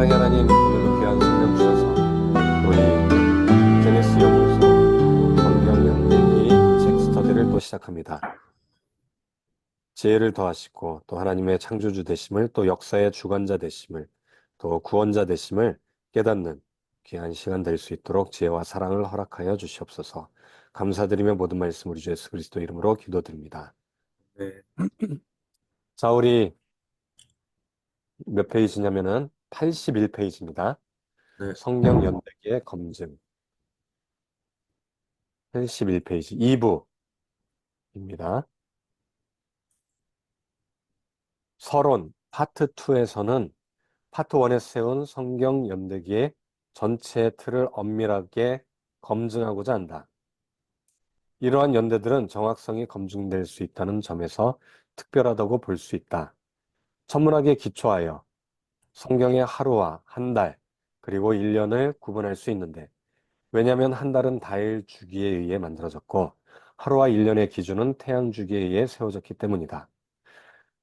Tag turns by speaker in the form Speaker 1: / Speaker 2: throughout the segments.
Speaker 1: 사랑의 하나님, 오늘도 귀한 성령 주셔서 우리 제네스 연구소 성경 연대기 책 스터디를 또 시작합니다. 지혜를 더하시고 또 하나님의 창조주 되심을, 또 역사의 주관자 되심을, 또 구원자 되심을 깨닫는 귀한 시간 될 수 있도록 지혜와 사랑을 허락하여 주시옵소서. 감사드리며 모든 말씀 우리 주 예수 그리스도 이름으로 기도드립니다.
Speaker 2: 네,
Speaker 1: 자, 우리 몇 페이지냐면은 81페이지입니다.
Speaker 2: 네,
Speaker 1: 성경 연대기의 검증. 81페이지 2부입니다. 서론 파트 2에서는 파트 1에서 세운 성경 연대기의 전체 틀을 엄밀하게 검증하고자 한다. 이러한 연대들은 정확성이 검증될 수 있다는 점에서 특별하다고 볼 수 있다. 천문학에 기초하여 성경의 하루와 한 달, 그리고 1년을 구분할 수 있는데, 왜냐하면 한 달은 달 주기에 의해 만들어졌고 하루와 1년의 기준은 태양 주기에 의해 세워졌기 때문이다.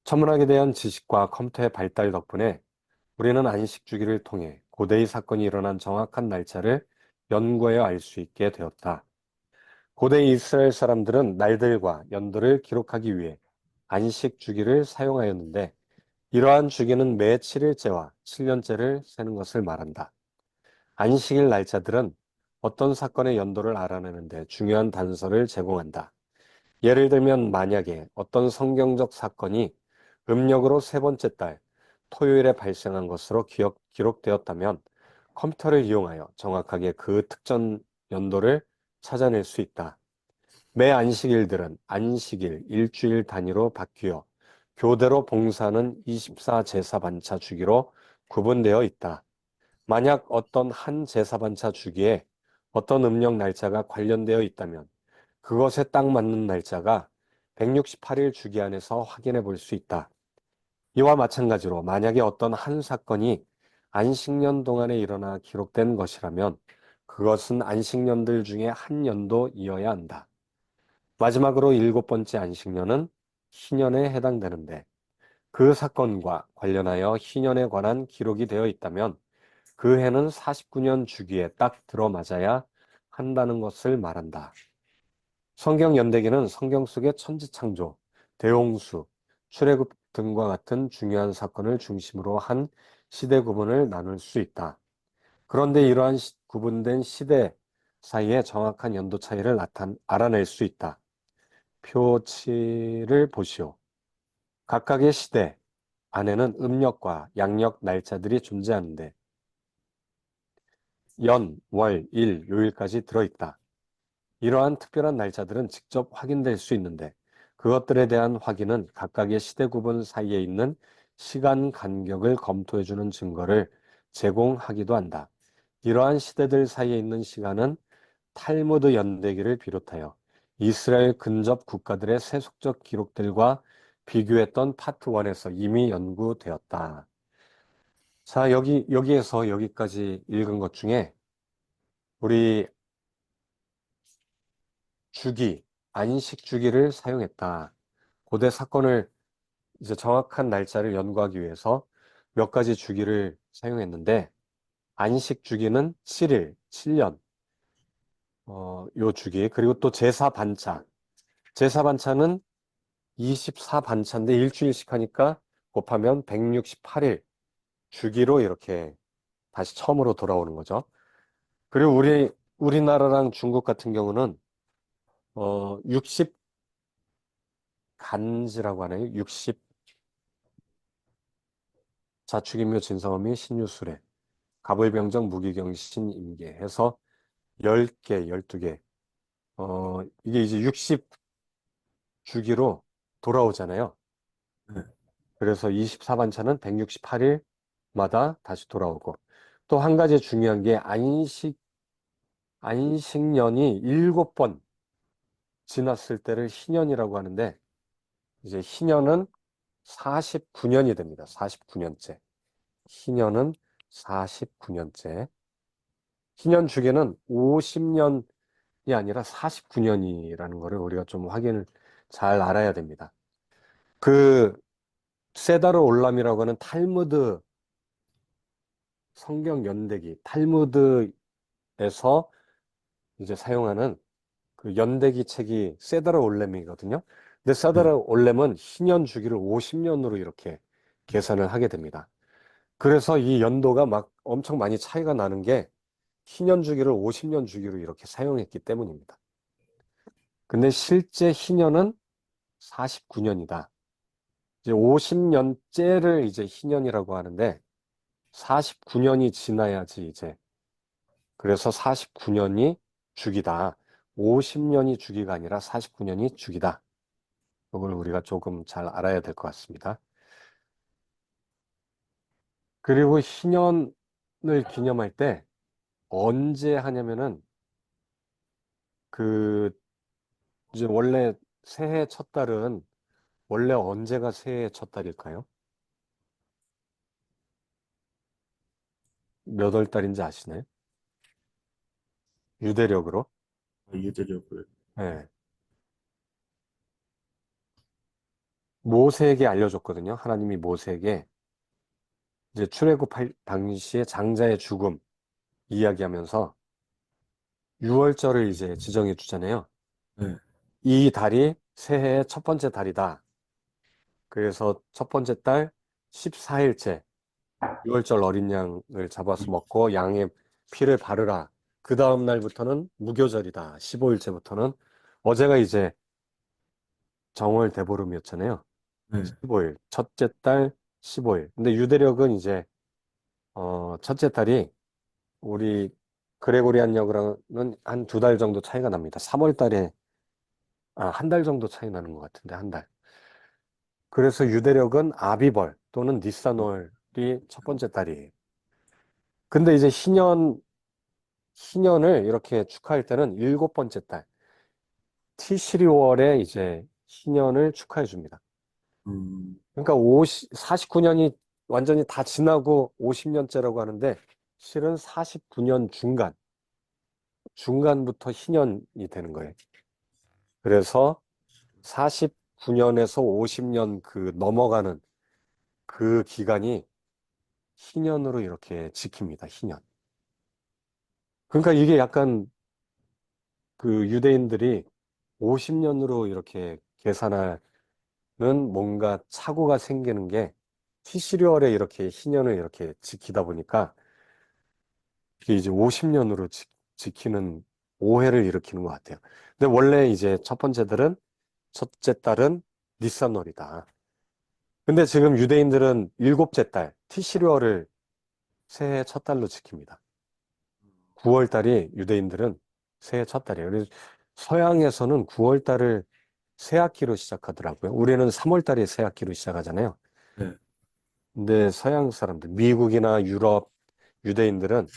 Speaker 1: 천문학에 대한 지식과 컴퓨터의 발달 덕분에 우리는 안식 주기를 통해 고대의 사건이 일어난 정확한 날짜를 연구하여 알 수 있게 되었다. 고대 이스라엘 사람들은 날들과 연도를 기록하기 위해 안식 주기를 사용하였는데, 이러한 주기는 매 7일째와 7년째를 세는 것을 말한다. 안식일 날짜들은 어떤 사건의 연도를 알아내는 데 중요한 단서를 제공한다. 예를 들면 만약에 어떤 성경적 사건이 음력으로 세 번째 달 토요일에 발생한 것으로 기록되었다면, 컴퓨터를 이용하여 정확하게 그 특정 연도를 찾아낼 수 있다. 매 안식일들은 안식일, 일주일 단위로 바뀌어 교대로 봉사하는 24 제사반차 주기로 구분되어 있다. 만약 어떤 한 제사반차 주기에 어떤 음력 날짜가 관련되어 있다면 그것에 딱 맞는 날짜가 168일 주기 안에서 확인해 볼 수 있다. 이와 마찬가지로 만약에 어떤 한 사건이 안식년 동안에 일어나 기록된 것이라면 그것은 안식년들 중에 한 년도이어야 한다. 마지막으로 일곱 번째 안식년은 희년에 해당되는데, 그 사건과 관련하여 희년에 관한 기록이 되어 있다면 그 해는 49년 주기에 딱 들어맞아야 한다는 것을 말한다. 성경 연대기는 성경 속의 천지창조, 대홍수, 출애굽 등과 같은 중요한 사건을 중심으로 한 시대 구분을 나눌 수 있다. 그런데 이러한 구분된 시대 사이의 정확한 연도 차이를 알아낼 수 있다. 표치를 보시오. 각각의 시대 안에는 음력과 양력 날짜들이 존재하는데 연, 월, 일, 요일까지 들어있다. 이러한 특별한 날짜들은 직접 확인될 수 있는데, 그것들에 대한 확인은 각각의 시대 구분 사이에 있는 시간 간격을 검토해주는 증거를 제공하기도 한다. 이러한 시대들 사이에 있는 시간은 탈무드 연대기를 비롯하여 이스라엘 근접 국가들의 세속적 기록들과 비교했던 파트 1에서 이미 연구되었다. 자, 여기에서 여기까지 읽은 것 중에 우리 주기, 안식 주기를 사용했다. 고대 사건을 이제 정확한 날짜를 연구하기 위해서 몇 가지 주기를 사용했는데, 안식 주기는 7일, 7년, 요 주기, 그리고 또 제사 반차. 제사 반차는 24반차인데 일주일씩 하니까 곱하면 168일 주기로 이렇게 다시 처음으로 돌아오는 거죠. 그리고 우리나라랑 중국 같은 경우는 60간지라고 하네요. 60 자축인묘 진성어미 신유술에 갑을병정 무기경신 임계 해서 10개, 12개. 이게 이제 60주기로 돌아오잖아요.
Speaker 2: 네,
Speaker 1: 그래서 24반차는 168일마다 다시 돌아오고, 또 한 가지 중요한 게 안식년이 7번 지났을 때를 희년이라고 하는데, 이제 희년은 49년이 됩니다. 49년째. 희년은 49년째. 희년 주기는 50년이 아니라 49년이라는 거를 우리가 좀 확인을 잘 알아야 됩니다. 그 세다르 올람이라고 하는 탈무드 성경 연대기, 탈무드에서 이제 사용하는 그 연대기 책이 세다라 올렘이거든요. 근데
Speaker 2: 네.
Speaker 1: 세다라 올렘은 희년 주기를 50년으로 이렇게 계산을 하게 됩니다. 그래서 이 연도가 막 엄청 많이 차이가 나는 게 희년 주기를 50년 주기로 이렇게 사용했기 때문입니다. 근데 실제 희년은 49년이다. 이제 50년째를 이제 희년이라고 하는데 49년이 지나야지 이제 그래서 49년이 주기다. 50년이 주기가 아니라 49년이 주기다. 이걸 우리가 조금 잘 알아야 될 것 같습니다. 그리고 희년을 기념할 때 언제 하냐면은 그 이제 원래 새해 첫 달은 원래 언제가 새해 첫 달일까요? 몇 월 달인지 아시나요? 유대력으로.
Speaker 2: 유대력을.
Speaker 1: 네. 모세에게 알려줬거든요. 하나님이 모세에게 이제 출애굽할 당시에 장자의 죽음 이야기하면서 6월절을 이제 지정해 주잖아요.
Speaker 2: 네.
Speaker 1: 이 달이 새해의 첫 번째 달이다. 그래서 첫 번째 달 14일째 6월절 어린 양을 잡아서 먹고 양의 피를 바르라. 그 다음 날부터는 무교절이다. 15일째부터는 어제가 이제 정월 대보름이었잖아요.
Speaker 2: 네.
Speaker 1: 15일. 첫째 달 15일. 근데 유대력은 이제 첫째 달이 우리 그레고리안력으로는 한 두 달 정도 차이가 납니다. 3월 달에 한 달 정도 차이 나는 것 같은데 한 달. 그래서 유대력은 아비벌 또는 니산월이 첫 번째 달이에요. 근데 이제 희년을 이렇게 축하할 때는 일곱 번째 달, 티시리월에 이제 희년을 축하해 줍니다.
Speaker 2: 음,
Speaker 1: 그러니까 49년이 완전히 다 지나고 50년째라고 하는데 실은 49년 중간부터 희년이 되는 거예요. 그래서 49년에서 50년 그 넘어가는 그 기간이 희년으로 이렇게 지킵니다. 희년. 그러니까 이게 약간 그 유대인들이 50년으로 이렇게 계산하는 뭔가 착오가 생기는 게 티시리얼에 이렇게 희년을 이렇게 지키다 보니까 이게 이제 50년으로 지키는 오해를 일으키는 것 같아요. 근데 원래 이제 첫 번째들은 첫째 달은 니산월이다. 근데 지금 유대인들은 일곱째 달 티시리얼을 새해 첫 달로 지킵니다. 9월 달이 유대인들은 새해 첫 달이에요. 그래서 서양에서는 9월 달을 새 학기로 시작하더라고요. 우리는 3월 달에 새 학기로 시작하잖아요.
Speaker 2: 네.
Speaker 1: 근데 서양 사람들, 미국이나 유럽 유대인들은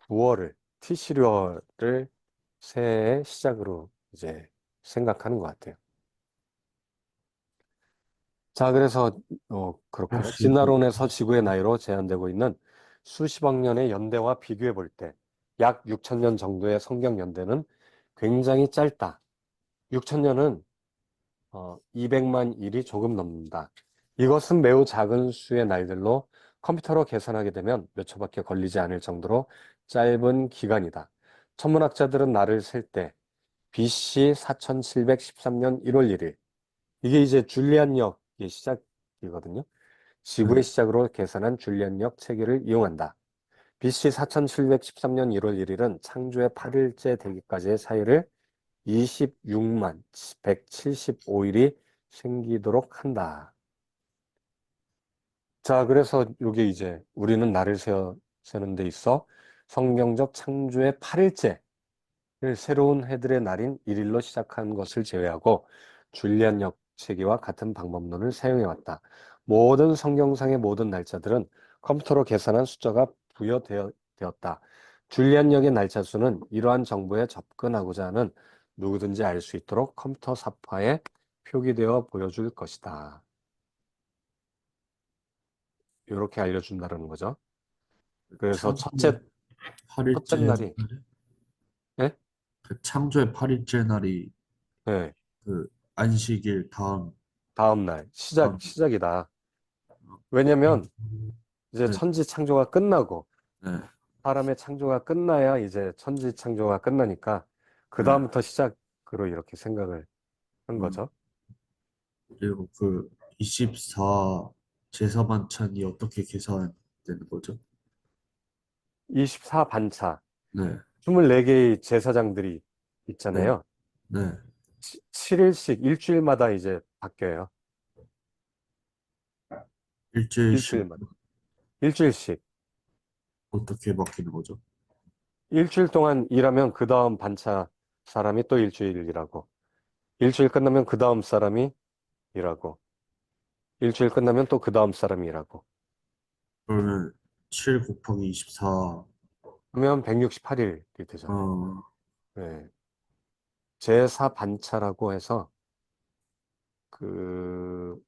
Speaker 1: 9월을, 티시리얼을 새해의 시작으로 이제 생각하는 것 같아요. 자, 그래서 그렇고요.
Speaker 2: 혹시 그,
Speaker 1: 진화론에서 지구의 나이로 제한되고 있는 수십억 년의 연대와 비교해 볼 때 약 6천 년 정도의 성경 연대는 굉장히 짧다. 6천 년은 200만 일이 조금 넘는다. 이것은 매우 작은 수의 날들로 컴퓨터로 계산하게 되면 몇 초밖에 걸리지 않을 정도로 짧은 기간이다. 천문학자들은 날을 셀 때 BC 4713년 1월 1일 이게 이제 줄리안력의 시작이거든요. 지구의
Speaker 2: 네.
Speaker 1: 시작으로 계산한 줄리안력 체계를 이용한다. BC 4713년 1월 1일은 창조의 8일째 되기까지의 사이를 26만 175일이 생기도록 한다. 자, 그래서 이게 이제 우리는 날을 세는 데 있어 성경적 창조의 8일째를 새로운 해들의 날인 1일로 시작한 것을 제외하고 줄리안 역체계와 같은 방법론을 사용해왔다. 모든 성경상의 모든 날짜들은 컴퓨터로 계산한 숫자가 부여되었다. 줄리안역의 날짜 수는 이러한 정보에 접근하고자 하는 누구든지 알 수 있도록 컴퓨터 사파에 표기되어 보여줄 것이다. 이렇게 알려준다는 거죠. 그래서
Speaker 2: 창조의
Speaker 1: 첫째
Speaker 2: 8일째
Speaker 1: 날이,
Speaker 2: 날에
Speaker 1: 예?
Speaker 2: 그 창조의 8일째 날이
Speaker 1: 예,
Speaker 2: 그 안식일
Speaker 1: 다음 날,
Speaker 2: 다음
Speaker 1: 시작이다.
Speaker 2: 어,
Speaker 1: 왜냐면 이제
Speaker 2: 네.
Speaker 1: 천지 창조가 끝나고
Speaker 2: 네,
Speaker 1: 사람의 창조가 끝나야 이제 천지 창조가 끝나니까 그
Speaker 2: 네.
Speaker 1: 다음부터 시작으로 이렇게 생각을 한
Speaker 2: 음,
Speaker 1: 거죠.
Speaker 2: 그리고 그 24 제사 반찬이 어떻게 계산되는 거죠?
Speaker 1: 24반차,
Speaker 2: 네,
Speaker 1: 24개의 제사장들이
Speaker 2: 네,
Speaker 1: 있잖아요.
Speaker 2: 네.
Speaker 1: 7일씩 일주일마다 이제 바뀌어요.
Speaker 2: 일주일씩
Speaker 1: 일주일마다. 일주일씩.
Speaker 2: 어떻게 바뀌는 거죠?
Speaker 1: 일주일 동안 일하면 그 다음 반차 사람이 또 일주일 일하고, 일주일 끝나면 그 다음 사람이 일하고, 일주일 끝나면 또 그 다음 사람이 일하고,
Speaker 2: 그러면 7 곱하기 24,
Speaker 1: 그러면 168일이 되죠.
Speaker 2: 어,
Speaker 1: 네. 제사 반차라고 해서, 그,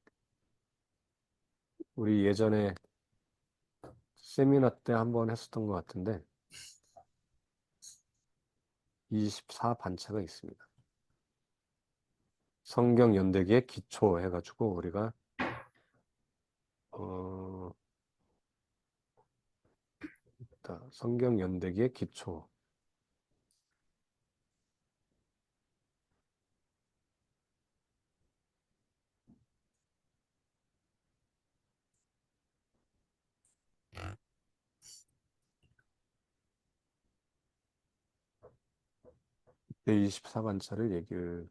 Speaker 1: 우리 예전에 세미나 때 한번 했었던 것 같은데, 24반차가 있습니다. 성경 연대기의 기초 해가지고 우리가, 어, 성경 연대기의 기초. 내 24반차를 얘기를,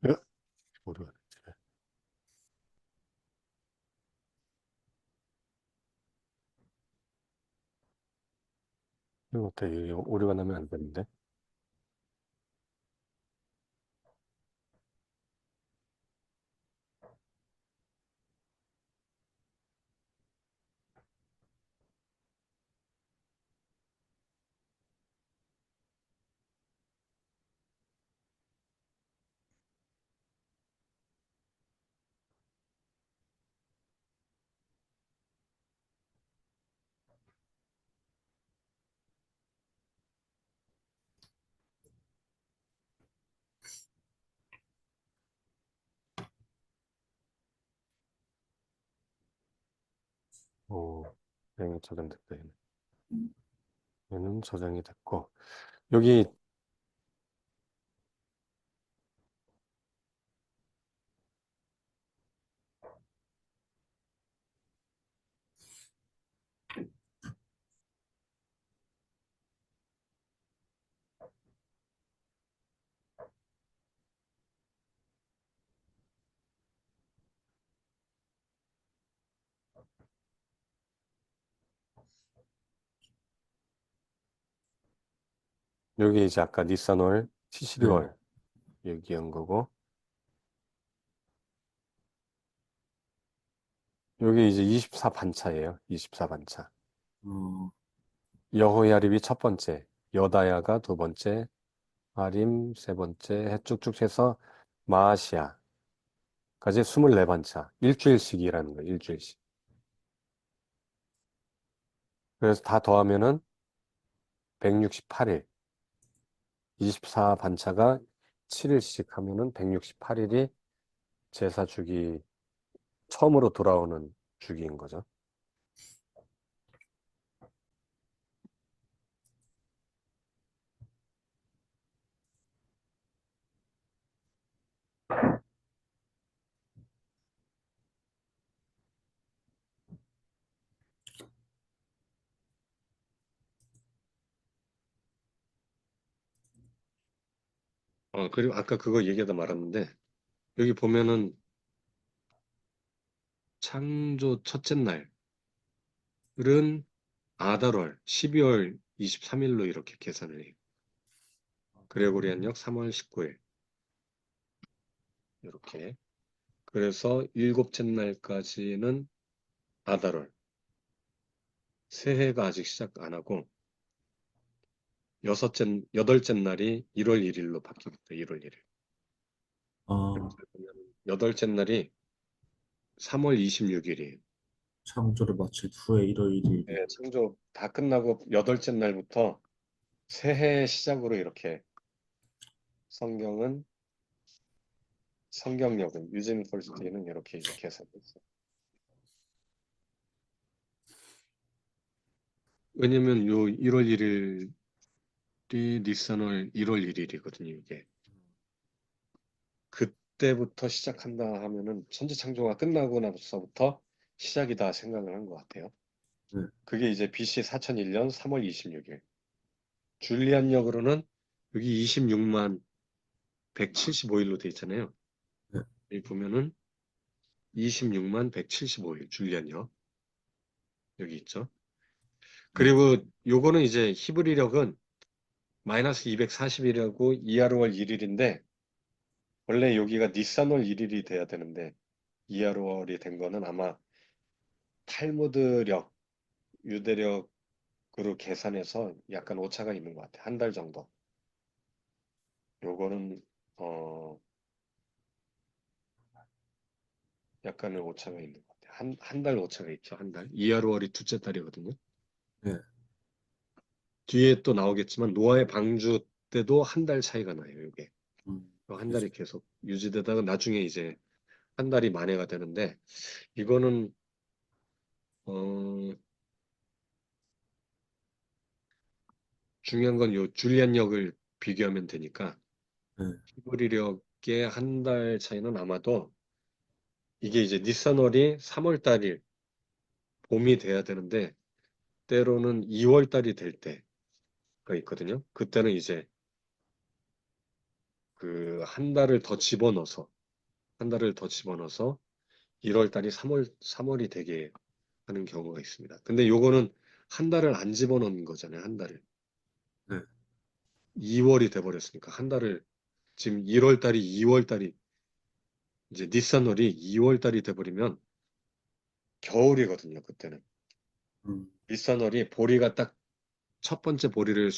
Speaker 1: 예? 모르겠네. 이거 어떻게 오류가 나면 안 되는데. 오, 여기 저장됐다. 얘는 저장이 됐고. 여기, 여기 이제 아까 니산월,
Speaker 2: 네,
Speaker 1: 티시리월 얘기한 거고. 여기 이제 24반차예요. 24반차.
Speaker 2: 어,
Speaker 1: 여호야립이 첫 번째, 여다야가 두 번째, 아림 세 번째, 쭉쭉 해서 마아시아까지 24반차. 일주일씩이라는 거예요. 일주일씩. 그래서 다 더하면은 168일. 24반차가 7일씩 하면은 168일이 제사 주기 처음으로 돌아오는 주기인 거죠. 그리고 아까 그거 얘기하다 말았는데, 여기 보면은 창조 첫째 날은 아달월 12월 23일로 이렇게 계산을 해요. 그레고리안력 3월 19일. 이렇게. 그래서 일곱째 날까지는 아달월. 새해가 아직 시작 안 하고, 여덟째 날이 1월 1일로 바뀝니다. 1월 1일.
Speaker 2: 아,
Speaker 1: 여덟째 날이 3월 26일이에요.
Speaker 2: 창조를 마친 후에 1월 1일이.
Speaker 1: 네, 창조 다 끝나고 여덟째 날부터 새해 시작으로 이렇게 성경은 성경역은 유진 폴스티는 이렇게 이제 계산됐어요. 왜냐면 요 1월 1일이 니산월 1월 1일이거든요, 이게. 그때부터 시작한다 하면은 천지창조가 끝나고 나서부터 시작이다 생각을 한 것 같아요.
Speaker 2: 네,
Speaker 1: 그게 이제 BC 4001년 3월 26일. 줄리안역으로는 여기 26만 175일로 돼 있잖아요.
Speaker 2: 네,
Speaker 1: 여기 보면은 26만 175일 줄리안역 여기 있죠.
Speaker 2: 네.
Speaker 1: 그리고 요거는 이제 히브리력은 마이너스 240일이라고 이하로월 1일인데 원래 여기가 니산월 1일이 돼야 되는데 이하로월이 된 거는 아마 탈무드력, 유대력으로 계산해서 약간 오차가 있는 것 같아요. 한 달 정도. 요거는 어 약간의 오차가 있는 것 같아요. 한 달 오차가 있죠. 한 달. 이하로월이 둘째 달이거든요.
Speaker 2: 네.
Speaker 1: 뒤에 또 나오겠지만 노아의 방주 때도 한 달 차이가 나요. 이게 한
Speaker 2: 그죠.
Speaker 1: 달이 계속 유지되다가 나중에 이제 한 달이 만회가 되는데 이거는 어, 중요한 건 요 줄리안력을 비교하면 되니까
Speaker 2: 네,
Speaker 1: 히브리력의 한 달 차이는 아마도 이게 이제 니산월이 3월 달이 봄이 돼야 되는데 때로는 2월 달이 될 때가 있거든요. 그때는 이제 그 한 달을 더 집어넣어서 1월 달이 3월이 되게 하는 경우가 있습니다. 근데 요거는 한 달을 안 집어넣는 거잖아요. 한 달을.
Speaker 2: 네.
Speaker 1: 2월이 돼버렸으니까 한 달을 지금 1월 달이 2월 달이 이제 니산월이 2월 달이 돼버리면 겨울이거든요. 그때는.
Speaker 2: 음,
Speaker 1: 니산월이 보리가 딱 첫 번째 보리를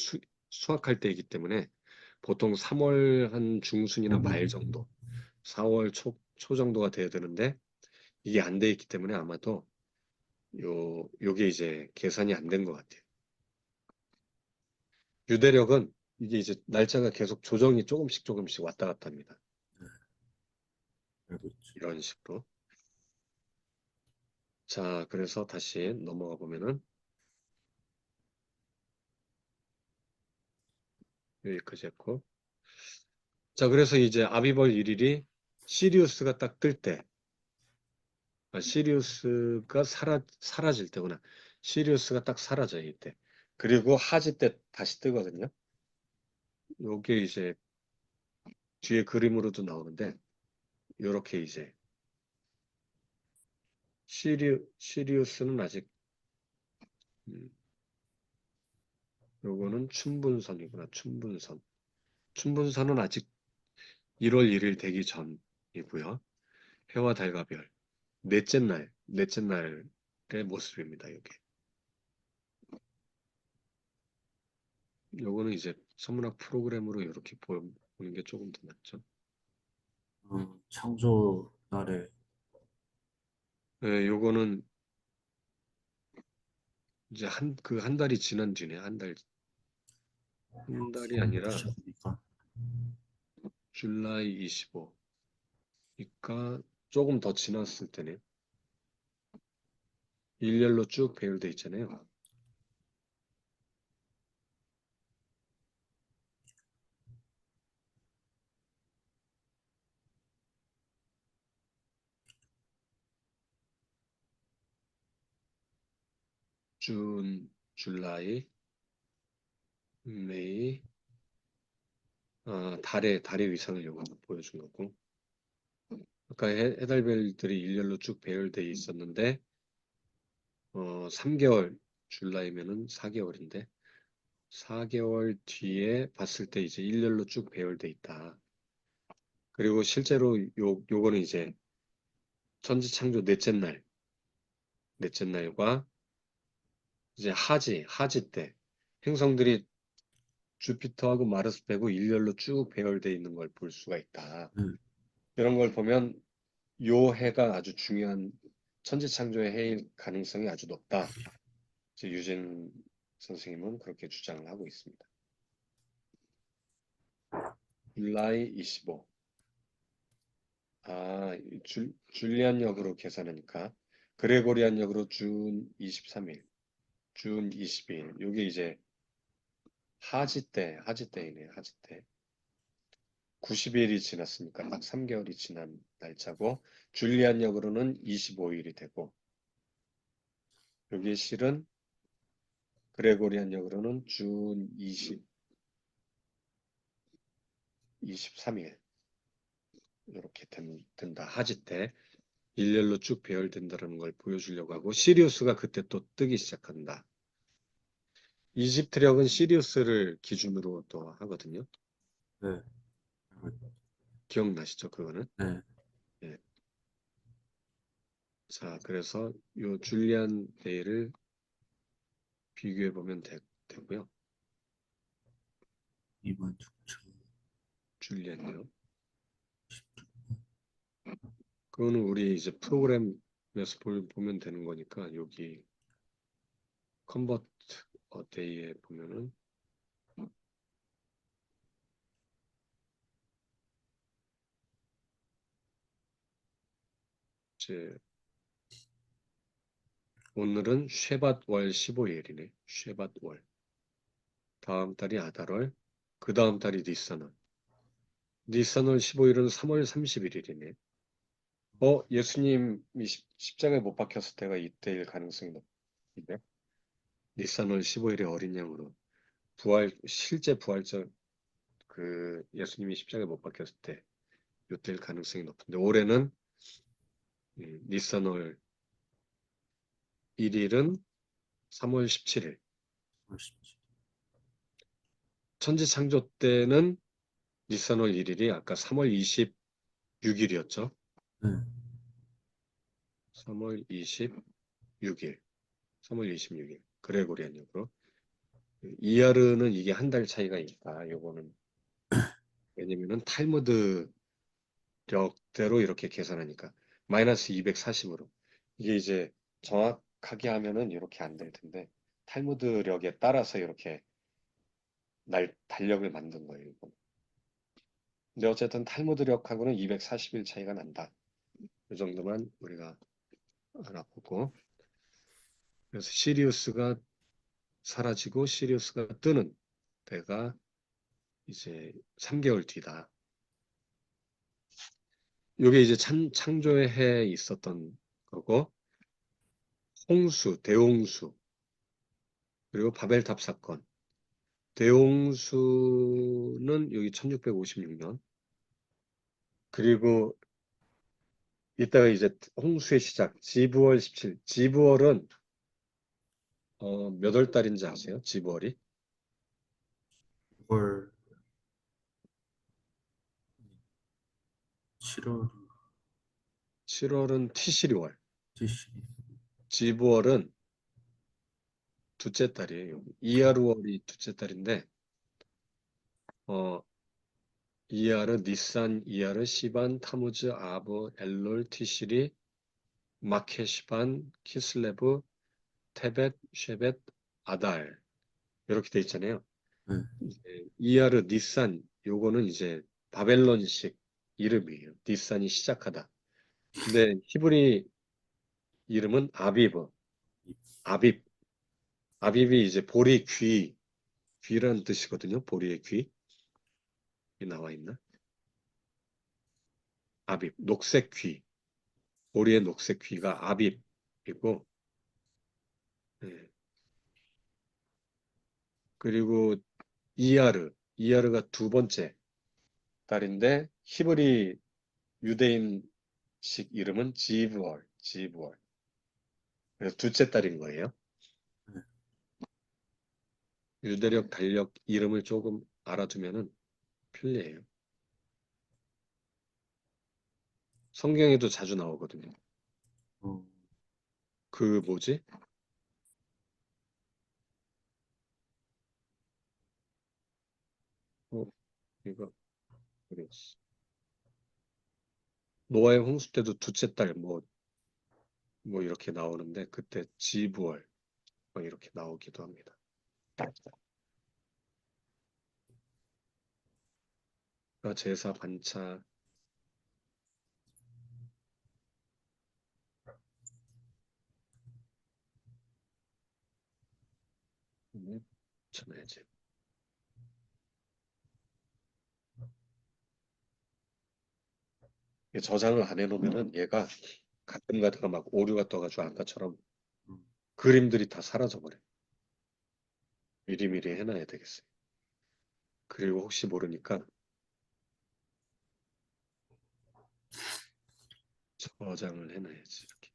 Speaker 1: 수확할 때이기 때문에 보통 3월 한 중순이나 말 정도, 4월 초 정도가 돼야 되는데 이게 안 돼 있기 때문에 아마도 요게 이제 계산이 안 된 것 같아요. 유대력은 이게 이제 날짜가 계속 조정이 조금씩 왔다 갔다 합니다.
Speaker 2: 알고 있죠.
Speaker 1: 이런 식으로. 자, 그래서 다시 넘어가 보면은 여기까지 했고. 자, 그래서 이제 아비벌 1일이 시리우스가 딱 뜰 때, 시리우스가 사라질 때구나. 시리우스가 딱 사라져요, 이때. 그리고 하지 때 다시 뜨거든요. 요게 이제 뒤에 그림으로도 나오는데, 요렇게 이제 시리우스는 아직 음, 요거는 춘분선이구나. 춘분선. 춘분선은 아직 1월 1일 되기 전이고요. 해와 달과 별. 넷째 날의 모습입니다. 이게. 요거는 이제 천문학 프로그램으로 이렇게 보는 게 조금 더 낫죠.
Speaker 2: 창조 날에
Speaker 1: 예, 요거는 이제 한 달이 지난 뒤네. 한 달이
Speaker 2: 처음부터
Speaker 1: 아니라
Speaker 2: 시작하니까.
Speaker 1: 줄라이 25. 그러니까 조금 더 지났을 때네. 일렬로 쭉 배열돼 있잖아요. 준, 줄라이, 메이, 달의 위상을 요거 보여준 거고. 아까 해달별들이 일렬로 쭉 배열돼 있었는데 3개월 줄라이면은 4개월인데 4개월 뒤에 봤을 때 이제 일렬로 쭉 배열돼 있다. 그리고 실제로 요거는 이제 천지창조 넷째 날과 이제 하지 때 행성들이 주피터하고 마르스 빼고 일렬로 쭉 배열돼 있는 걸 볼 수가 있다.
Speaker 2: 네.
Speaker 1: 이런 걸 보면 요 해가 아주 중요한 천지창조의 해일 가능성이 아주 높다. 이제 유진 선생님은 그렇게 주장을 하고 있습니다. 줄라이 25. 줄리안역으로 계산하니까 그레고리안역으로 준 23일, 준 22일. 요게 이제 하지 때이네요. 하지 때. 90일이 지났으니까 딱 3개월이 지난 날짜고 줄리안역으로는 25일이 되고 여기 실은 그레고리안역으로는 준 23일 이렇게 된다. 하지 때 일렬로 쭉 배열된다는 걸 보여주려고 하고 시리우스가 그때 또 뜨기 시작한다. 이집트력은 시리우스를 기준으로 또 하거든요.
Speaker 2: 네.
Speaker 1: 기억나시죠? 그거는?
Speaker 2: 네.
Speaker 1: 예. 자, 그래서 요 줄리안 데이를 비교해 보면 되고요.
Speaker 2: 26,000.
Speaker 1: 줄리안요. 그거는 우리 이제 프로그램에서 보면 되는 거니까 여기 컨버트 데이에 보면은 이제 오늘은 쉐밧 월 15일이네. 쉐밧 월. 다음 달이 아달월. 그 다음 달이 니산월. 니산월 15일은 3월 31일이네. 예수님이 십자가에 못 박혔을 때가 이때일 가능성이 높은데. 니산월 15일에 어린 양으로 실제 부활절 그 예수님이 십자가에 못 박혔을 때 이때일 가능성이 높은데 올해는 니산월 1일은 3월 17일. 천지창조 때는 니산월 1일이 아까 3월 26일이었죠.
Speaker 2: 네.
Speaker 1: 3월 26일. 3월 26일. 그레고리안역으로. 이하르는 이게 한 달 차이가 있다. 요거는 왜냐면은 탈무드 력대로 이렇게 계산하니까 마이너스 240으로 이게 이제 정확하게 하면은 이렇게 안 될 텐데 탈무드력에 따라서 이렇게 달력을 만든 거예요. 이거. 근데 어쨌든 탈무드력하고는 240일 차이가 난다. 이 정도만 우리가 알아보고 그래서 시리우스가 사라지고 시리우스가 뜨는 때가 이제 3개월 뒤다. 요게 이제 창조의 해에 있었던 거고 홍수, 대홍수 그리고 바벨탑 사건. 대홍수는 여기 1656년. 그리고 이따가 이제 홍수의 시작, 지브월 17. 지브월은 몇 월 달인지 아세요? 지브월이?
Speaker 2: 6월 7월
Speaker 1: 7월은 티시리월.
Speaker 2: TC.
Speaker 1: 지브월은 둘째 달이에요. 이하르월이 둘째 달인데 어, 이하르, 니산, 이하르, 시반, 타무즈, 아브, 엘롤, 티시리, 마케시반, 키슬레브, 테벳, 쉐벳, 아달 이렇게 돼 있잖아요.
Speaker 2: 네.
Speaker 1: 이하르, 니산 요거는 이제 바벨론식 이름이에요. 니산이 시작하다. 근데 히브리 이름은 아비브, 아빕. 아빕이 이제 보리 귀라는 뜻이거든요. 보리의 귀. 이 나와 있나? 아빕, 녹색 귀. 보리의 녹색 귀가 아빕이고, 예. 그리고 이하르가 두 번째. 달인데 히브리 유대인식 이름은 지브월. 그래서 둘째 달인 거예요.
Speaker 2: 네.
Speaker 1: 유대력 달력 이름을 조금 알아두면은 편리해요. 성경에도 자주 나오거든요.
Speaker 2: 어,
Speaker 1: 그 뭐지? 어, 이거 모르겠어. 노아의 홍수 때도 둘째 달 뭐 이렇게 나오는데 그때 지브월 뭐 이렇게 나오기도 합니다. 그러니까 제사 반차 전해야지. 저장을 안 해놓으면은 얘가 가끔 가다가 막 오류가 떠가지고 아까처럼
Speaker 2: 음,
Speaker 1: 그림들이 다 사라져버려. 미리미리 해놔야 되겠어요. 그리고 혹시 모르니까 저장을 해놔야지. 이렇게.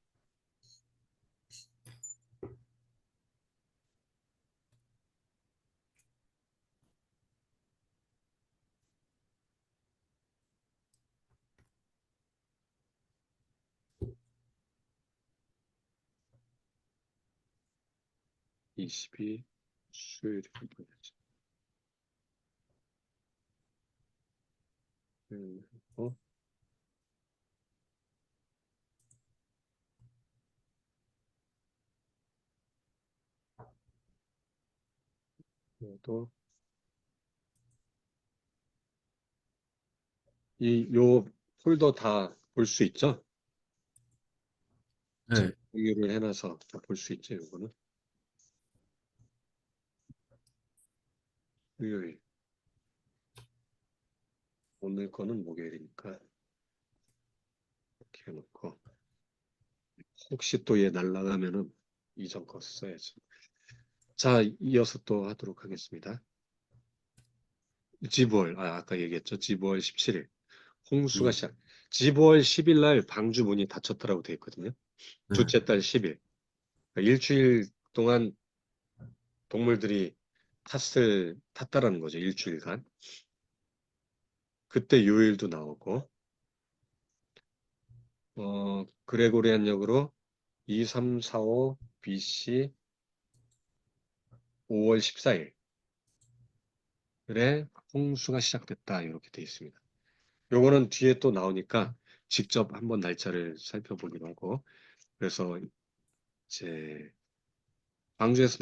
Speaker 1: (22) 수요일에 보내야지. 어? 또 요 폴더 다 볼 수 있죠?
Speaker 2: 네.
Speaker 1: 공유를 해놔서 다 볼 수 있죠, 요거는. 수요일. 오늘 거는 목요일이니까 이렇게 해놓고 혹시 또 얘 날라가면은 이전 거 써야지. 자, 이어서 또 하도록 하겠습니다. 아까 얘기했죠. 지브월 17일. 홍수가
Speaker 2: 예.
Speaker 1: 시작. 지브월 10일 날 방주 문이 닫혔다라고 돼 있거든요.
Speaker 2: 네.
Speaker 1: 둘째 달 10일. 그러니까 일주일 동안 동물들이 탔다라는 거죠. 일주일간. 그때 요일도 나오고, 그레고리안 역으로 2345 BC 5월 14일에 홍수가 시작됐다. 이렇게 돼 있습니다. 요거는 뒤에 또 나오니까 직접 한번 날짜를 살펴보기로 하고, 그래서 이제 광주에서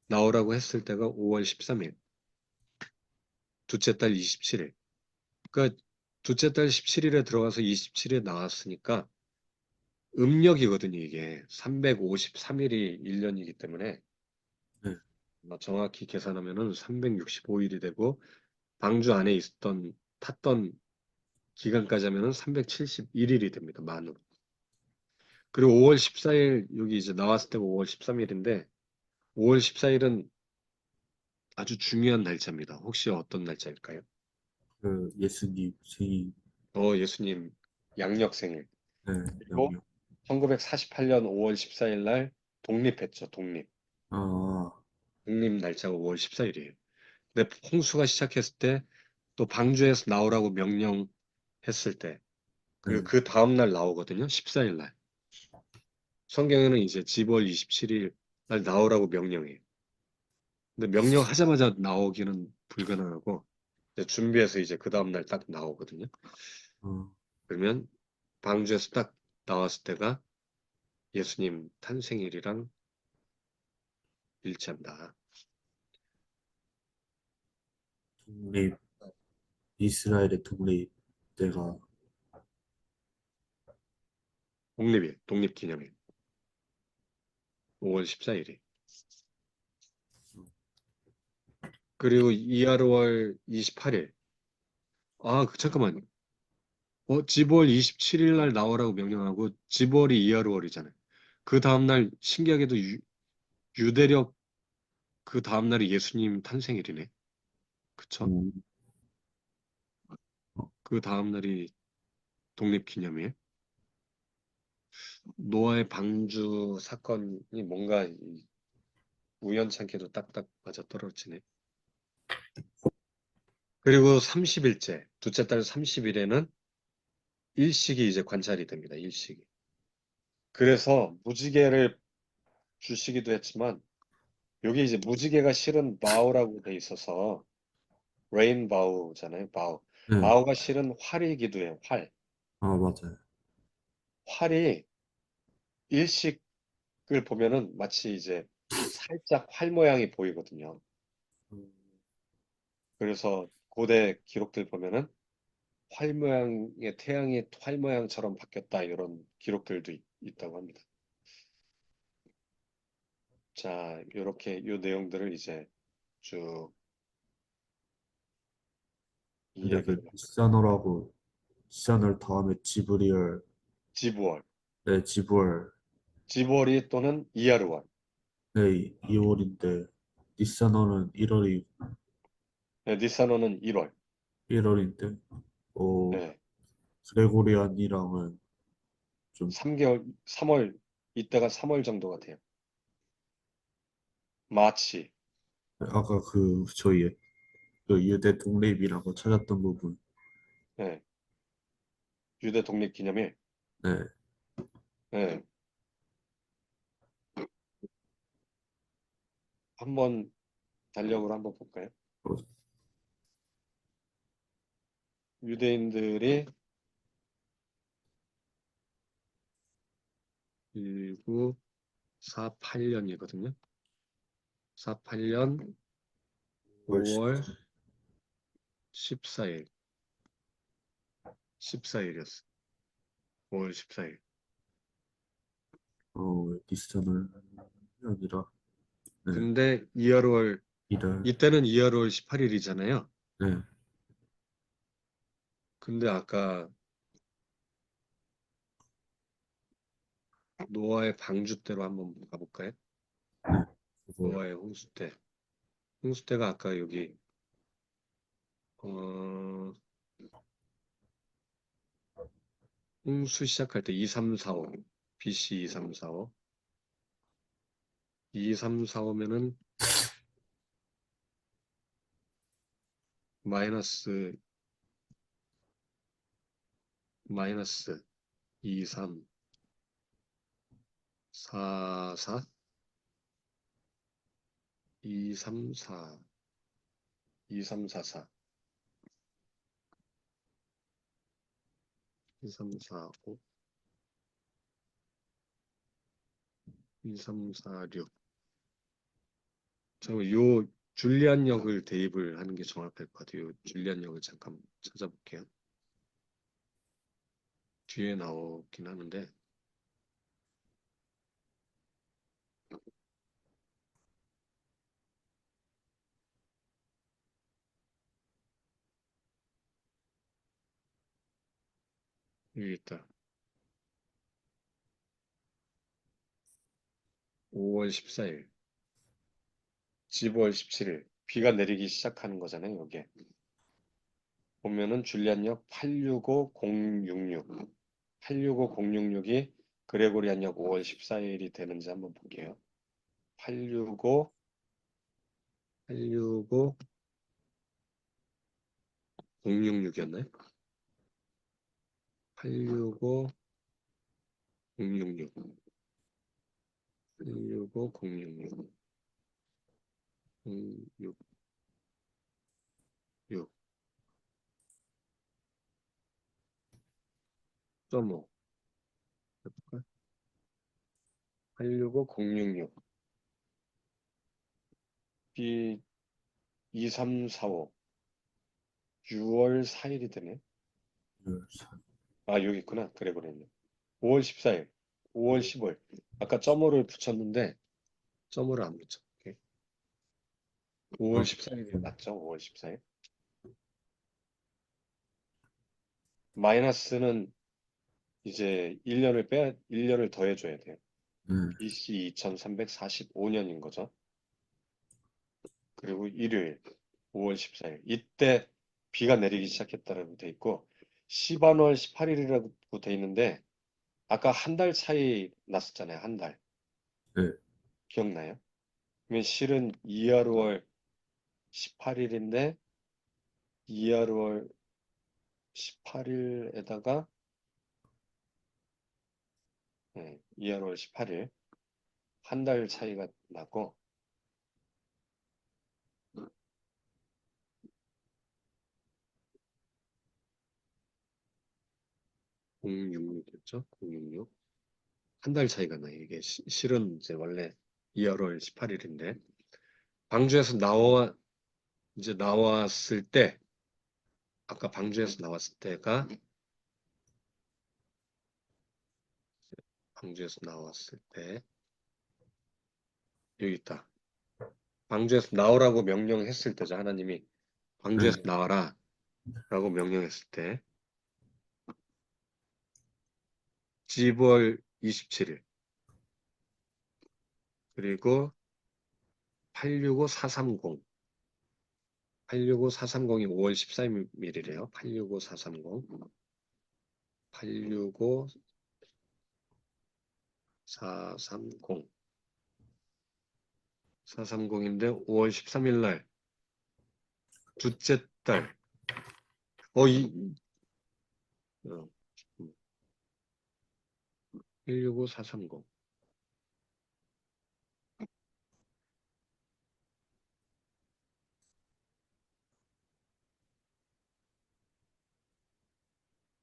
Speaker 1: 나오라고 했을 때가 5월 13일, 둘째 달 27일. 그러니까 둘째 달 17일에 들어가서 27일에 나왔으니까 음력이거든요, 이게. 353일이 1년이기 때문에
Speaker 2: 네.
Speaker 1: 정확히 계산하면은 365일이 되고 방주 안에 탔던 기간까지 하면은 371일이 됩니다, 만으로. 그리고 5월 14일 여기 이제 나왔을 때가 5월 13일인데 5월 14일은 아주 중요한 날짜입니다. 혹시 어떤 날짜일까요?
Speaker 2: 그 예수님 생일.
Speaker 1: 예수님 양력 생일.
Speaker 2: 네.
Speaker 1: 그리고
Speaker 2: 영역.
Speaker 1: 1948년 5월 14일 날 독립했죠, 독립.
Speaker 2: 아,
Speaker 1: 독립 날짜가 5월 14일이에요. 근데 홍수가 시작했을 때 또 방주에서 나오라고 명령했을 때,
Speaker 2: 네.
Speaker 1: 그리고 그 다음날 나오거든요, 14일 날. 성경에는 이제 지벌 27일 날 나오라고 명령해요. 근데 명령하자마자 나오기는 불가능하고, 이제 준비해서 이제 그 다음날 딱 나오거든요.
Speaker 2: 어,
Speaker 1: 그러면 방주에서 딱 나왔을 때가 예수님 탄생일이랑 일치한다.
Speaker 2: 독립, 이스라엘의 독립 때가
Speaker 1: 독립기념일. 5월 14일이. 그리고 이하르월 28일. 잠깐만요. 지볼 27일 날 나오라고 명령하고 지볼이 이하르월이잖아요. 그 다음날 신기하게도 유대력 그 다음날이 예수님 탄생일이네. 그쵸?
Speaker 2: 음,
Speaker 3: 그 다음 날이 독립기념일. 노아의 방주 사건이 뭔가 우연찮게도 딱딱 맞아떨어지네. 그리고 30일째, 둘째 달 30일에는 일식이 이제 관찰이 됩니다. 일식이. 그래서 무지개를 주시기도 했지만 여기 이제 무지개가 실은 바우라고 돼 있어서 레인바우잖아요. 바우.
Speaker 2: 네.
Speaker 3: 바우가 실은 활이기도 해요. 활.
Speaker 2: 아, 맞아요.
Speaker 3: 활이 일식을 보면은 마치 이제 살짝 활 모양이 보이거든요.
Speaker 2: 음,
Speaker 3: 그래서 고대 기록들 보면은 활 모양의 태양이 활 모양처럼 바뀌었다 이런 기록들도 있다고 합니다. 자, 이렇게 요 내용들을 이제 쭉
Speaker 2: 근데
Speaker 3: 이야기를
Speaker 2: 그 디사널 다음에 지브리얼,
Speaker 3: 지브월,
Speaker 2: 네, 지브월,
Speaker 3: 지브월이 또는 이하르월,
Speaker 2: 네, 2월인데 디사널은 1월이
Speaker 3: 네, 니사노는 1월,
Speaker 2: 1월인데
Speaker 3: 네,
Speaker 2: 그레고리안이랑은 좀
Speaker 3: 3개월, 3월 이때가 3월 정도가 돼요. 마치,
Speaker 2: 아까 그 저희 그 유대 독립이라고 찾았던 부분,
Speaker 3: 네, 유대 독립기념일,
Speaker 2: 네,
Speaker 3: 네, 한번 달력으로 한번 볼까요?
Speaker 2: 어,
Speaker 3: 유대인들이 1948년이거든요. 48년 5월 14일, 14일이었어. 5월 14일.
Speaker 2: 디사널이 아니라 네,
Speaker 3: 근데 2월월,
Speaker 2: 1월,
Speaker 3: 이때는 2월월 18일이잖아요.
Speaker 2: 네,
Speaker 3: 근데 아까 노아의 방주 때로 한번 가볼까요?
Speaker 2: 네, 그거
Speaker 3: 노아의 홍수 때. 홍수 때가 아까 여기, 어, 홍수 시작할 때 2345, BC 2345. 2345면은 마이너스, 마이너스 23, 44, 234, 2344, 2345, 2346. 잠깐만, 요 줄리안 역을 대입을 하는 게 정확할 것 같아요. 줄리안 역을 잠깐 찾아볼게요. 뒤에 나오긴 하는데, 여기 있다. 5월 14일, 10월 17일. 비가 내리기 시작하는 거잖아요, 여기에. 보면은 줄리안역 865066. 865066이 그레고리안역 5월 14일이 되는지 한번 볼게요. 865, 865066이었나요? 865066. 865066. 066. 6.5. 865066. B 2345. 6월 4일이 되네.
Speaker 2: 1월
Speaker 3: 아, 여기 있구나. 그레고리안역. 5월 14일. 5월 15일. 아까 점호를 붙였는데 점호를 안 붙여. 오케이. 5월 14일이 맞죠? 5월 14일. 마이너스는 이제 1년을 더해줘야 돼요.
Speaker 2: 네,
Speaker 3: BC 2345년인 거죠. 그리고 일요일 5월 14일. 이때 비가 내리기 시작했다라고 돼 있고 10안월 18일이라고 돼 있는데 아까 한 달 차이 났었잖아요. 한 달.
Speaker 2: 네.
Speaker 3: 기억나요? 그러면 실은 2하루월 18일인데 2하루월 18일에다가 2하루월 18일 한 달 차이가 나고 066이었죠? 066 한 달 차이가 나요. 이게 실은 이제 원래 2월 18일인데 방주에서 이제 나왔을 때 아까 방주에서 나왔을 때가 방주에서 나왔을 때 여기 있다. 방주에서 나오라고 명령했을 때죠. 하나님이 방주에서
Speaker 2: 네.
Speaker 3: 나와라 라고 명령했을 때 10월 27일 그리고 865430 865430이 5월 13일이래요. 865430 86540 430인데 5월 13일 날 둘째 달 어, 이, 어, 165430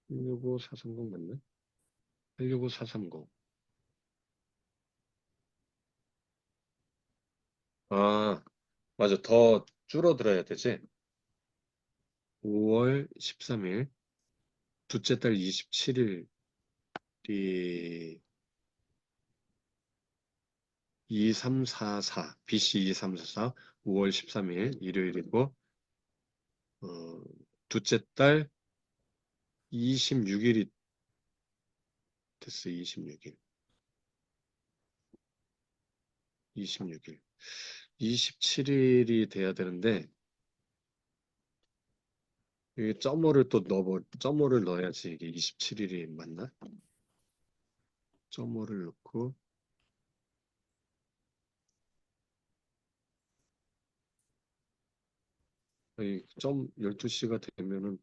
Speaker 3: 165430 맞나? 165430 아, 맞아. 더 줄어들어야 되지. 5월 13일 둘째 달 27일이 2344 BC 2344 5월 13일 일요일이고 둘째 달 26일이 됐어. 26일 26일 27일이 돼야 되는데 여기 점호를 넣어야지 이게 27일이 맞나? 점호를 넣고 이 점 12시가 되면은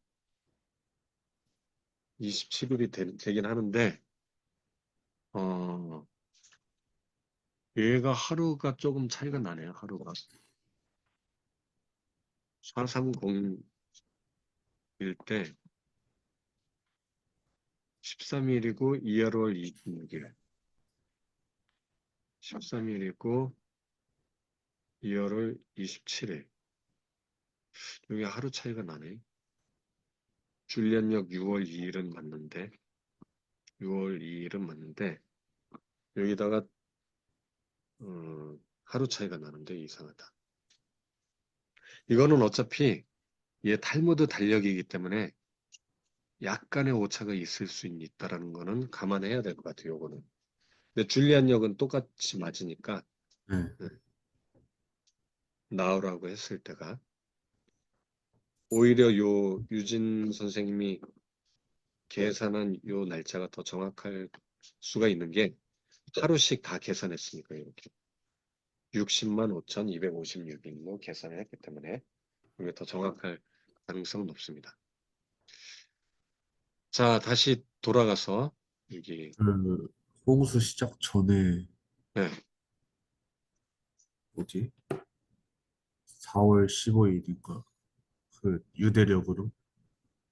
Speaker 3: 27일이 되긴 하는데 어 얘가 하루가 조금 차이가 나네요. 하루가 430일 때 13일이고 2월 26일 13일이고 2월 27일 여기 하루 차이가 나네. 줄리안역 6월 2일은 맞는데 6월 2일은 맞는데 여기다가 하루 차이가 나는데 이상하다. 이거는 어차피 얘 탈무드 달력이기 때문에 약간의 오차가 있을 수 있다라는 거는 감안해야 될 것 같아요. 요거는. 근데 줄리안역은 똑같이 맞으니까
Speaker 2: 네.
Speaker 3: 나오라고 했을 때가 오히려 요 유진 선생님이 계산한 요 날짜가 더 정확할 수가 있는 게 하루씩 다 계산했으니까 이렇게 60만 5,256일로 계산을 했기 때문에 이게 더 정확할 가능성은 높습니다. 자, 다시 돌아가서 여기
Speaker 2: 그 홍수 시작 전에
Speaker 3: 네,
Speaker 2: 뭐지? 4월 15일인가? 그 유대력으로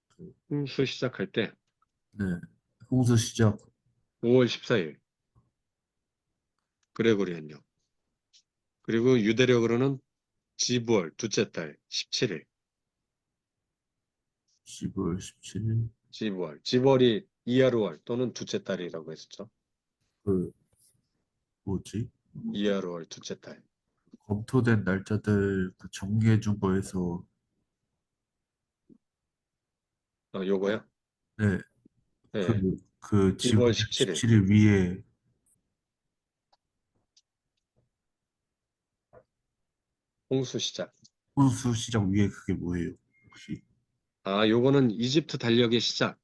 Speaker 2: 그,
Speaker 3: 홍수 시작할 때
Speaker 2: 네. 홍수 시작
Speaker 3: 5월 14일 그레고리안요. 그리고 유대력으로는 지부월 둘째 달 17일
Speaker 2: 12월 17일
Speaker 3: 지부월 지부월이 이하루월 또는 둘째 달이라고 했었죠.
Speaker 2: 그 뭐지?
Speaker 3: 이하루월 둘째 달.
Speaker 2: 검토된 날짜들 그 정리해 준 거에서
Speaker 3: 요거요?
Speaker 2: 네. 그,
Speaker 3: 네.
Speaker 2: 그
Speaker 3: 지부월
Speaker 2: 지구의
Speaker 3: 17일
Speaker 2: 17일 위에
Speaker 3: 홍수 시작.
Speaker 2: 홍수 시작 위에 그게 뭐예요? 혹시
Speaker 3: 요거는 이집트 달력의 시작.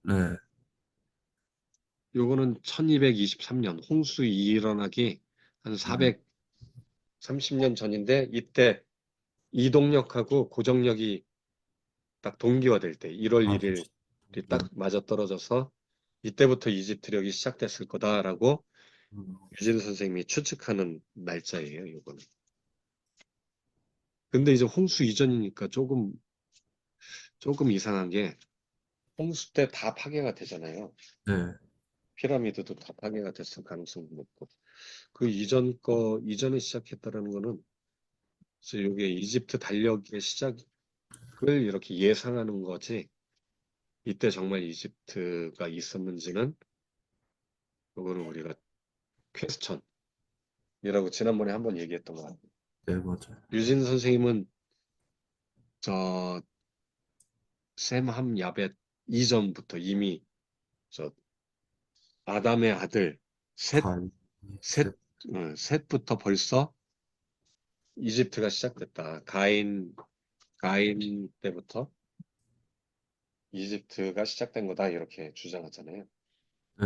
Speaker 2: 네.
Speaker 3: 요거는 1223년 홍수 일어나기 한 430년 전인데 이때 이동력하고 고정력이 딱 동기화될 때 1월
Speaker 2: 아,
Speaker 3: 1일이 딱 맞아떨어져서 이때부터 이집트력이 시작됐을 거다라고
Speaker 2: 음,
Speaker 3: 유진 선생님이 추측하는 날짜예요, 이거는. 근데 이제 홍수 이전이니까 조금 이상한 게 홍수 때 다 파괴가 되잖아요.
Speaker 2: 네.
Speaker 3: 피라미드도 다 파괴가 됐을 가능성도 높고. 그 이전에 시작했다라는 거는 그래서 이게 이집트 달력의 시작을 이렇게 예상하는 거지. 이때 정말 이집트가 있었는지는 그거는 우리가 퀘스천이라고 지난번에 한번 얘기했던 것 같아요.
Speaker 2: 네, 맞아요.
Speaker 3: 유진 선생님은 저 셈함 야벳 이전부터 이미 저 아담의 아들 셋,
Speaker 2: 가인,
Speaker 3: 셋,
Speaker 2: 셋,
Speaker 3: 셋부터 벌써 이집트가 시작됐다. 가인 때부터 이집트가 시작된 거다. 이렇게 주장하잖아요.
Speaker 2: 네.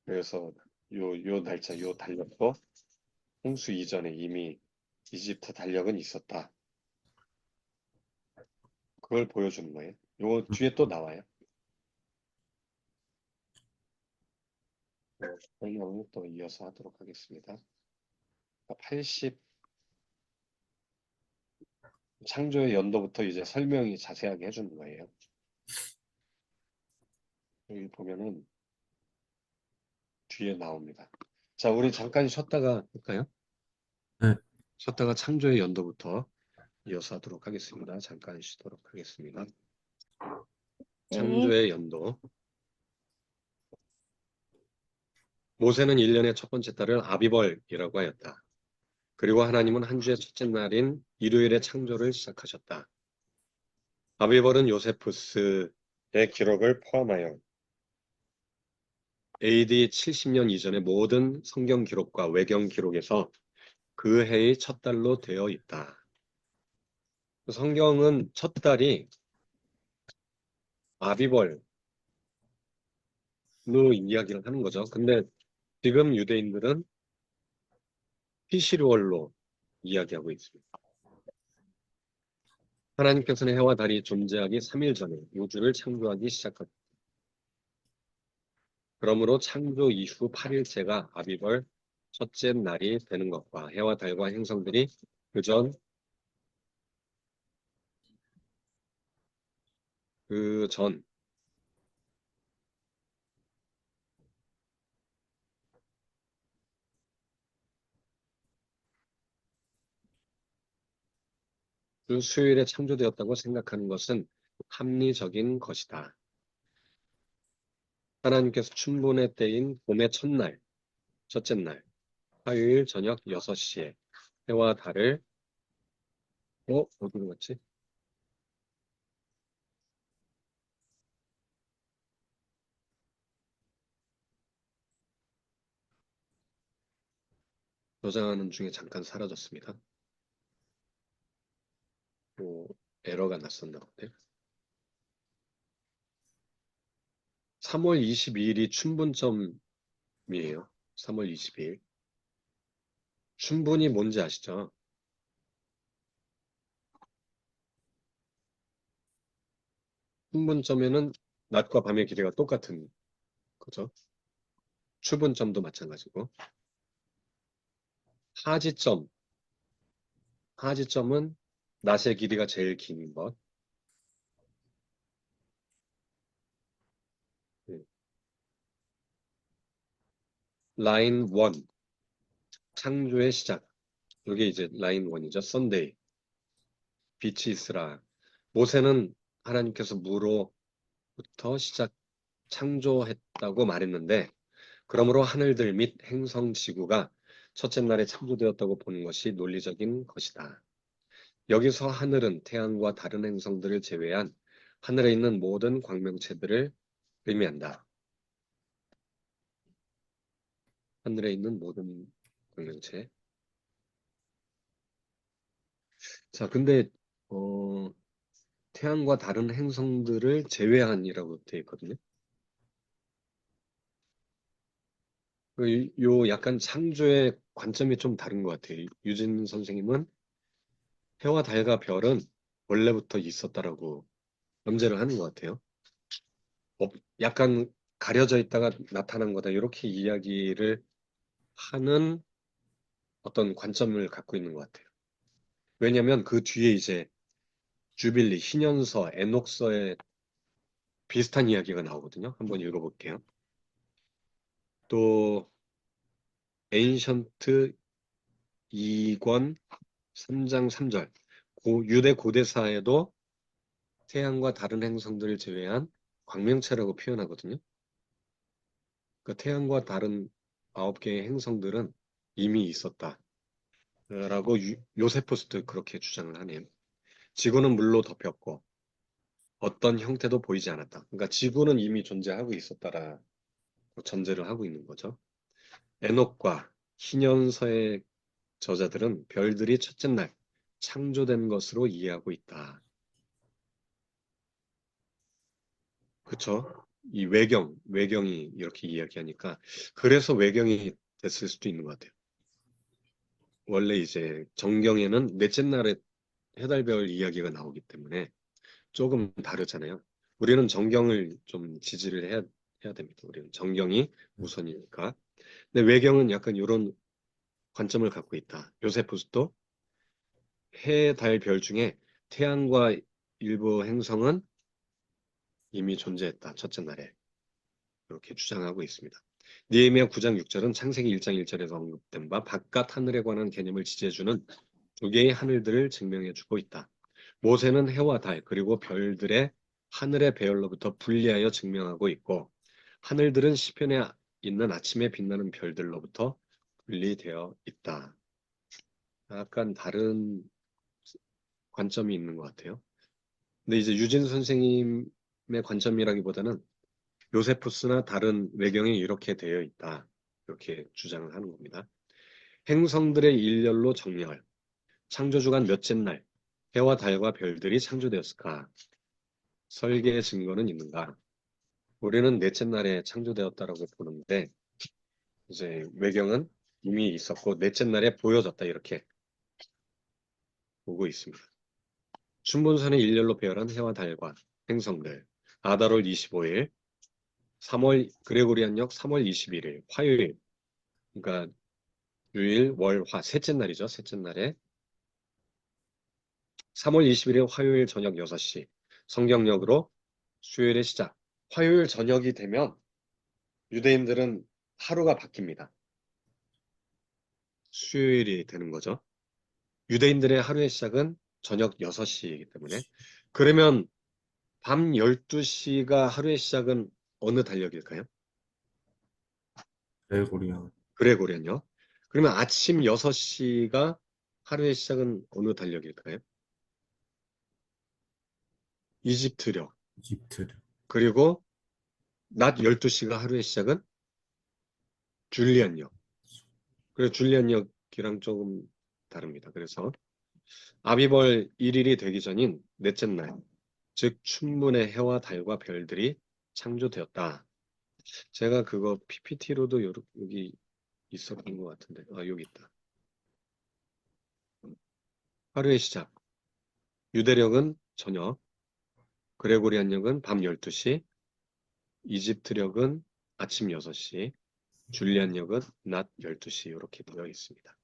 Speaker 3: 그래서 요 날짜, 요 달력도 홍수 이전에 이미 이집트 달력은 있었다. 그걸 보여주는 거예요. 요 뒤에 또 나와요. 설명을 또 이어서 하도록 하겠습니다. 80 창조의 연도부터 이제 설명이 자세하게 해주는 거예요. 여기 보면은 뒤에 나옵니다. 자, 우리 잠깐 쉬었다가 할까요?
Speaker 2: 네.
Speaker 3: 쉬었다가 창조의 연도부터 이어서 하도록 하겠습니다. 잠깐 쉬도록 하겠습니다.
Speaker 4: 네.
Speaker 3: 창조의 연도. 모세는 1년의 첫 번째 달을 아비벌이라고 하였다. 그리고 하나님은 한 주의 첫째 날인 일요일에 창조를 시작하셨다. 아비벌은 요세푸스의 기록을 포함하여 AD 70년 이전의 모든 성경 기록과 외경 기록에서 그 해의 첫 달로 되어 있다. 성경은 첫 달이 아비벌로 이야기를 하는 거죠. 근데 지금 유대인들은 티시르월로 이야기하고 있습니다. 하나님께서는 해와 달이 존재하기 3일 전에 우주를 창조하기 시작하셨다. 그러므로 창조 이후 8일째가 아비벌 첫째 날이 되는 것과 해와 달과 행성들이 그 전 그 수요일에 창조되었다고 생각하는 것은 합리적인 것이다. 하나님께서 춘분의 때인 봄의 첫날, 첫째 날, 화요일 저녁 6시에 해와 달을 어디로 갔지? 저장하는 중에 잠깐 사라졌습니다. 뭐 에러가 났었나 본데. 3월 22일이 춘분점이에요. 3월 22일. 춘분이 뭔지 아시죠? 춘분점에는 낮과 밤의 길이가 똑같은 거죠. 추분점도 마찬가지고. 하지점. 하지점은 낮의 길이가 제일 긴 것. 네. 라인 1. 창조의 시작. 이게 이제 라인 1이죠. 선데이. 빛이 있으라. 모세는 하나님께서 무로부터 시작 창조했다고 말했는데 그러므로 하늘들 및 행성 지구가 첫째 날에 창조되었다고 보는 것이 논리적인 것이다. 여기서 하늘은 태양과 다른 행성들을 제외한 하늘에 있는 모든 광명체들을 의미한다. 하늘에 있는 모든 광명체. 자, 근데 태양과 다른 행성들을 제외한이라고 되어 있거든요. 요 약간 창조의 관점이 좀 다른 것 같아요. 유진 선생님은 해와 달과 별은 원래부터 있었다라고 염제를 하는 것 같아요. 약간 가려져 있다가 나타난 거다. 이렇게 이야기를 하는 어떤 관점을 갖고 있는 것 같아요. 왜냐하면 그 뒤에 이제 주빌리, 희년서, 에녹서에 비슷한 이야기가 나오거든요. 한번 읽어볼게요. 또 에인션트 2권 3장 3절 유대 고대사에도 태양과 다른 행성들을 제외한 광명체라고 표현하거든요. 그러니까 태양과 다른 9개의 행성들은 이미 있었다라고 요세푸스도 그렇게 주장을 하네요. 지구는 물로 덮였고 어떤 형태도 보이지 않았다. 그러니까 지구는 이미 존재하고 있었다라고 전제를 하고 있는 거죠. 에녹과 희년서의 저자들은 별들이 첫째 날 창조된 것으로 이해하고 있다. 그쵸? 이 외경이 이렇게 이야기하니까 그래서 외경이 됐을 수도 있는 것 같아요. 원래 이제 정경에는 넷째 날에 해달별 이야기가 나오기 때문에 조금 다르잖아요. 우리는 정경을 좀 지지를 해야 됩니다. 우리는 정경이 우선이니까. 근데 외경은 약간 이런 관점을 갖고 있다. 요세푸스도 해, 달, 별 중에 태양과 일부 행성은 이미 존재했다. 첫째 날에. 이렇게 주장하고 있습니다. 느헤미야 9장 6절은 창세기 1장 1절에서 언급된 바 바깥 하늘에 관한 개념을 지지해주는 두 개의 하늘들을 증명해주고 있다. 모세는 해와 달 그리고 별들의 하늘의 배열로부터 분리하여 증명하고 있고 하늘들은 시편에 있는 아침에 빛나는 별들로부터 분리되어 있다. 약간 다른 관점이 있는 것 같아요. 근데 이제 유진 선생님의 관점이라기보다는 요세푸스나 다른 외경에 이렇게 되어 있다. 이렇게 주장을 하는 겁니다. 행성들의 일렬로 정렬, 창조주간 몇째 날, 해와 달과 별들이 창조되었을까? 설계의 증거는 있는가? 우리는 넷째 날에 창조되었다라고 보는데, 이제 외경은 이미 있었고, 넷째 날에 보여졌다. 이렇게 보고 있습니다. 춘분선의 일렬로 배열한 해와 달과 행성들, 아달월 25일, 3월, 그레고리안역 3월 21일, 화요일, 그러니까 유일, 월, 화, 셋째 날이죠. 셋째 날에 3월 21일 화요일 저녁 6시 성경역으로 수요일의 시작. 화요일 저녁이 되면 유대인들은 하루가 바뀝니다. 수요일이 되는 거죠. 유대인들의 하루의 시작은 저녁 6시이기 때문에 그러면 밤 12시가 하루의 시작은 어느 달력일까요?
Speaker 2: 그레고리안.
Speaker 3: 그레고리안요. 그러면 아침 6시가 하루의 시작은 어느 달력일까요? 이집트력.
Speaker 2: 이집트.
Speaker 3: 그리고 낮 12시가 하루의 시작은 줄리안역. 그래서 줄리안역이랑 조금 다릅니다. 그래서 아비벌 1일이 되기 전인 넷째 날, 즉 춘분의 해와 달과 별들이 창조되었다. 제가 그거 PPT로도 여기 있었던 것 같은데, 여기 있다. 하루의 시작. 유대력은 저녁, 그레고리안역은 밤 12시, 이집트력은 아침 6시, 줄리안역은 낮 12시 이렇게 되어 있습니다.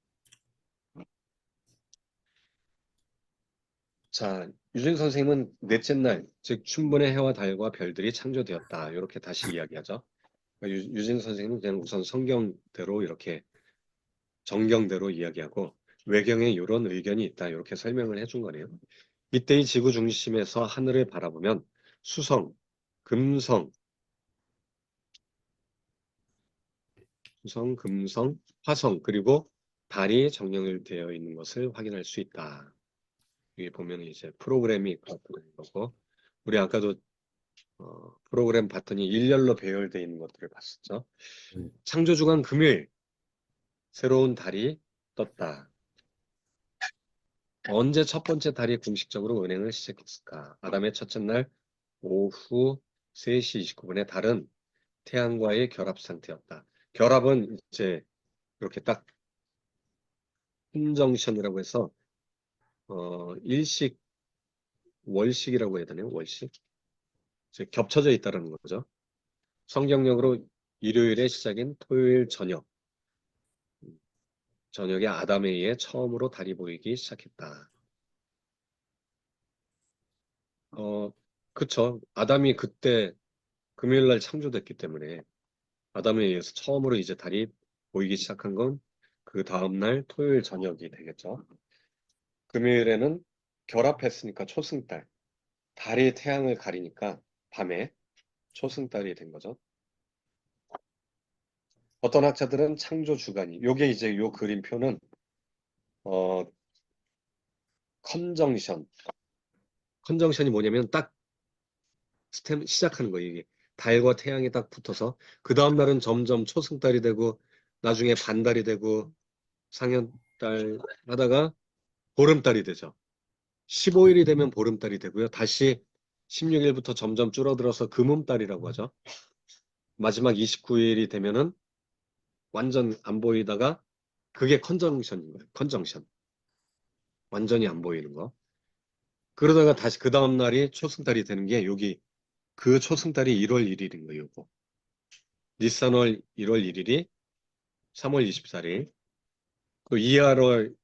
Speaker 3: 자, 유진 선생님은 넷째 날, 즉 춘분의 해와 달과 별들이 창조되었다. 이렇게 다시 이야기하죠. 그러니까 유진 선생님은 그냥 우선 성경대로 이렇게 정경대로 이야기하고 외경에 이런 의견이 있다. 이렇게 설명을 해준 거네요. 이때의 지구 중심에서 하늘을 바라보면 수성, 금성, 화성 그리고 달이 정령을 되어 있는 것을 확인할 수 있다. 여기 보면 이제 프로그램이 있는 거고 우리 아까도 프로그램 봤더니 일렬로 배열되어 있는 것들을 봤었죠. 창조주간 금요일 새로운 달이 떴다. 언제 첫 번째 달이 공식적으로 운행을 시작했을까? 아담의 첫째 날 오후 3시 29분에 달은 태양과의 결합 상태였다. 결합은 이제 이렇게 딱 콘정션이라고 해서 일식, 월식이라고 해야 되나요? 월식? 이제 겹쳐져 있다는 거죠. 성경적으로 일요일의 시작인 토요일 저녁에 아담에 의해 처음으로 달이 보이기 시작했다. 그쵸. 아담이 그때 금요일 날 창조됐기 때문에 아담에 의해서 처음으로 이제 달이 보이기 시작한 건 그 다음날 토요일 저녁이 되겠죠. 금요일에는 결합했으니까 초승달. 달이 태양을 가리니까 밤에 초승달이 된 거죠. 어떤 학자들은 창조 주간이, 요게 이제 요 그림표는 어, 컨정션. 컨정션이 뭐냐면 딱 스템 시작하는 거예요. 이게 달과 태양이 딱 붙어서 그 다음 날은 점점 초승달이 되고 나중에 반달이 되고 상현달 하다가 보름달이 되죠. 15일이 되면 보름달이 되고요. 다시 16일부터 점점 줄어들어서 금음달이라고 하죠. 마지막 29일이 되면은 완전 안 보이다가 그게 컨정션인 거예요. 컨정션. 완전히 안 보이는 거. 그러다가 다시 그 다음 날이 초승달이 되는 게 여기 그 초승달이 1월 1일인 거예요. 요거. 니산월 1월 1일이 3월 24일, 또 이하월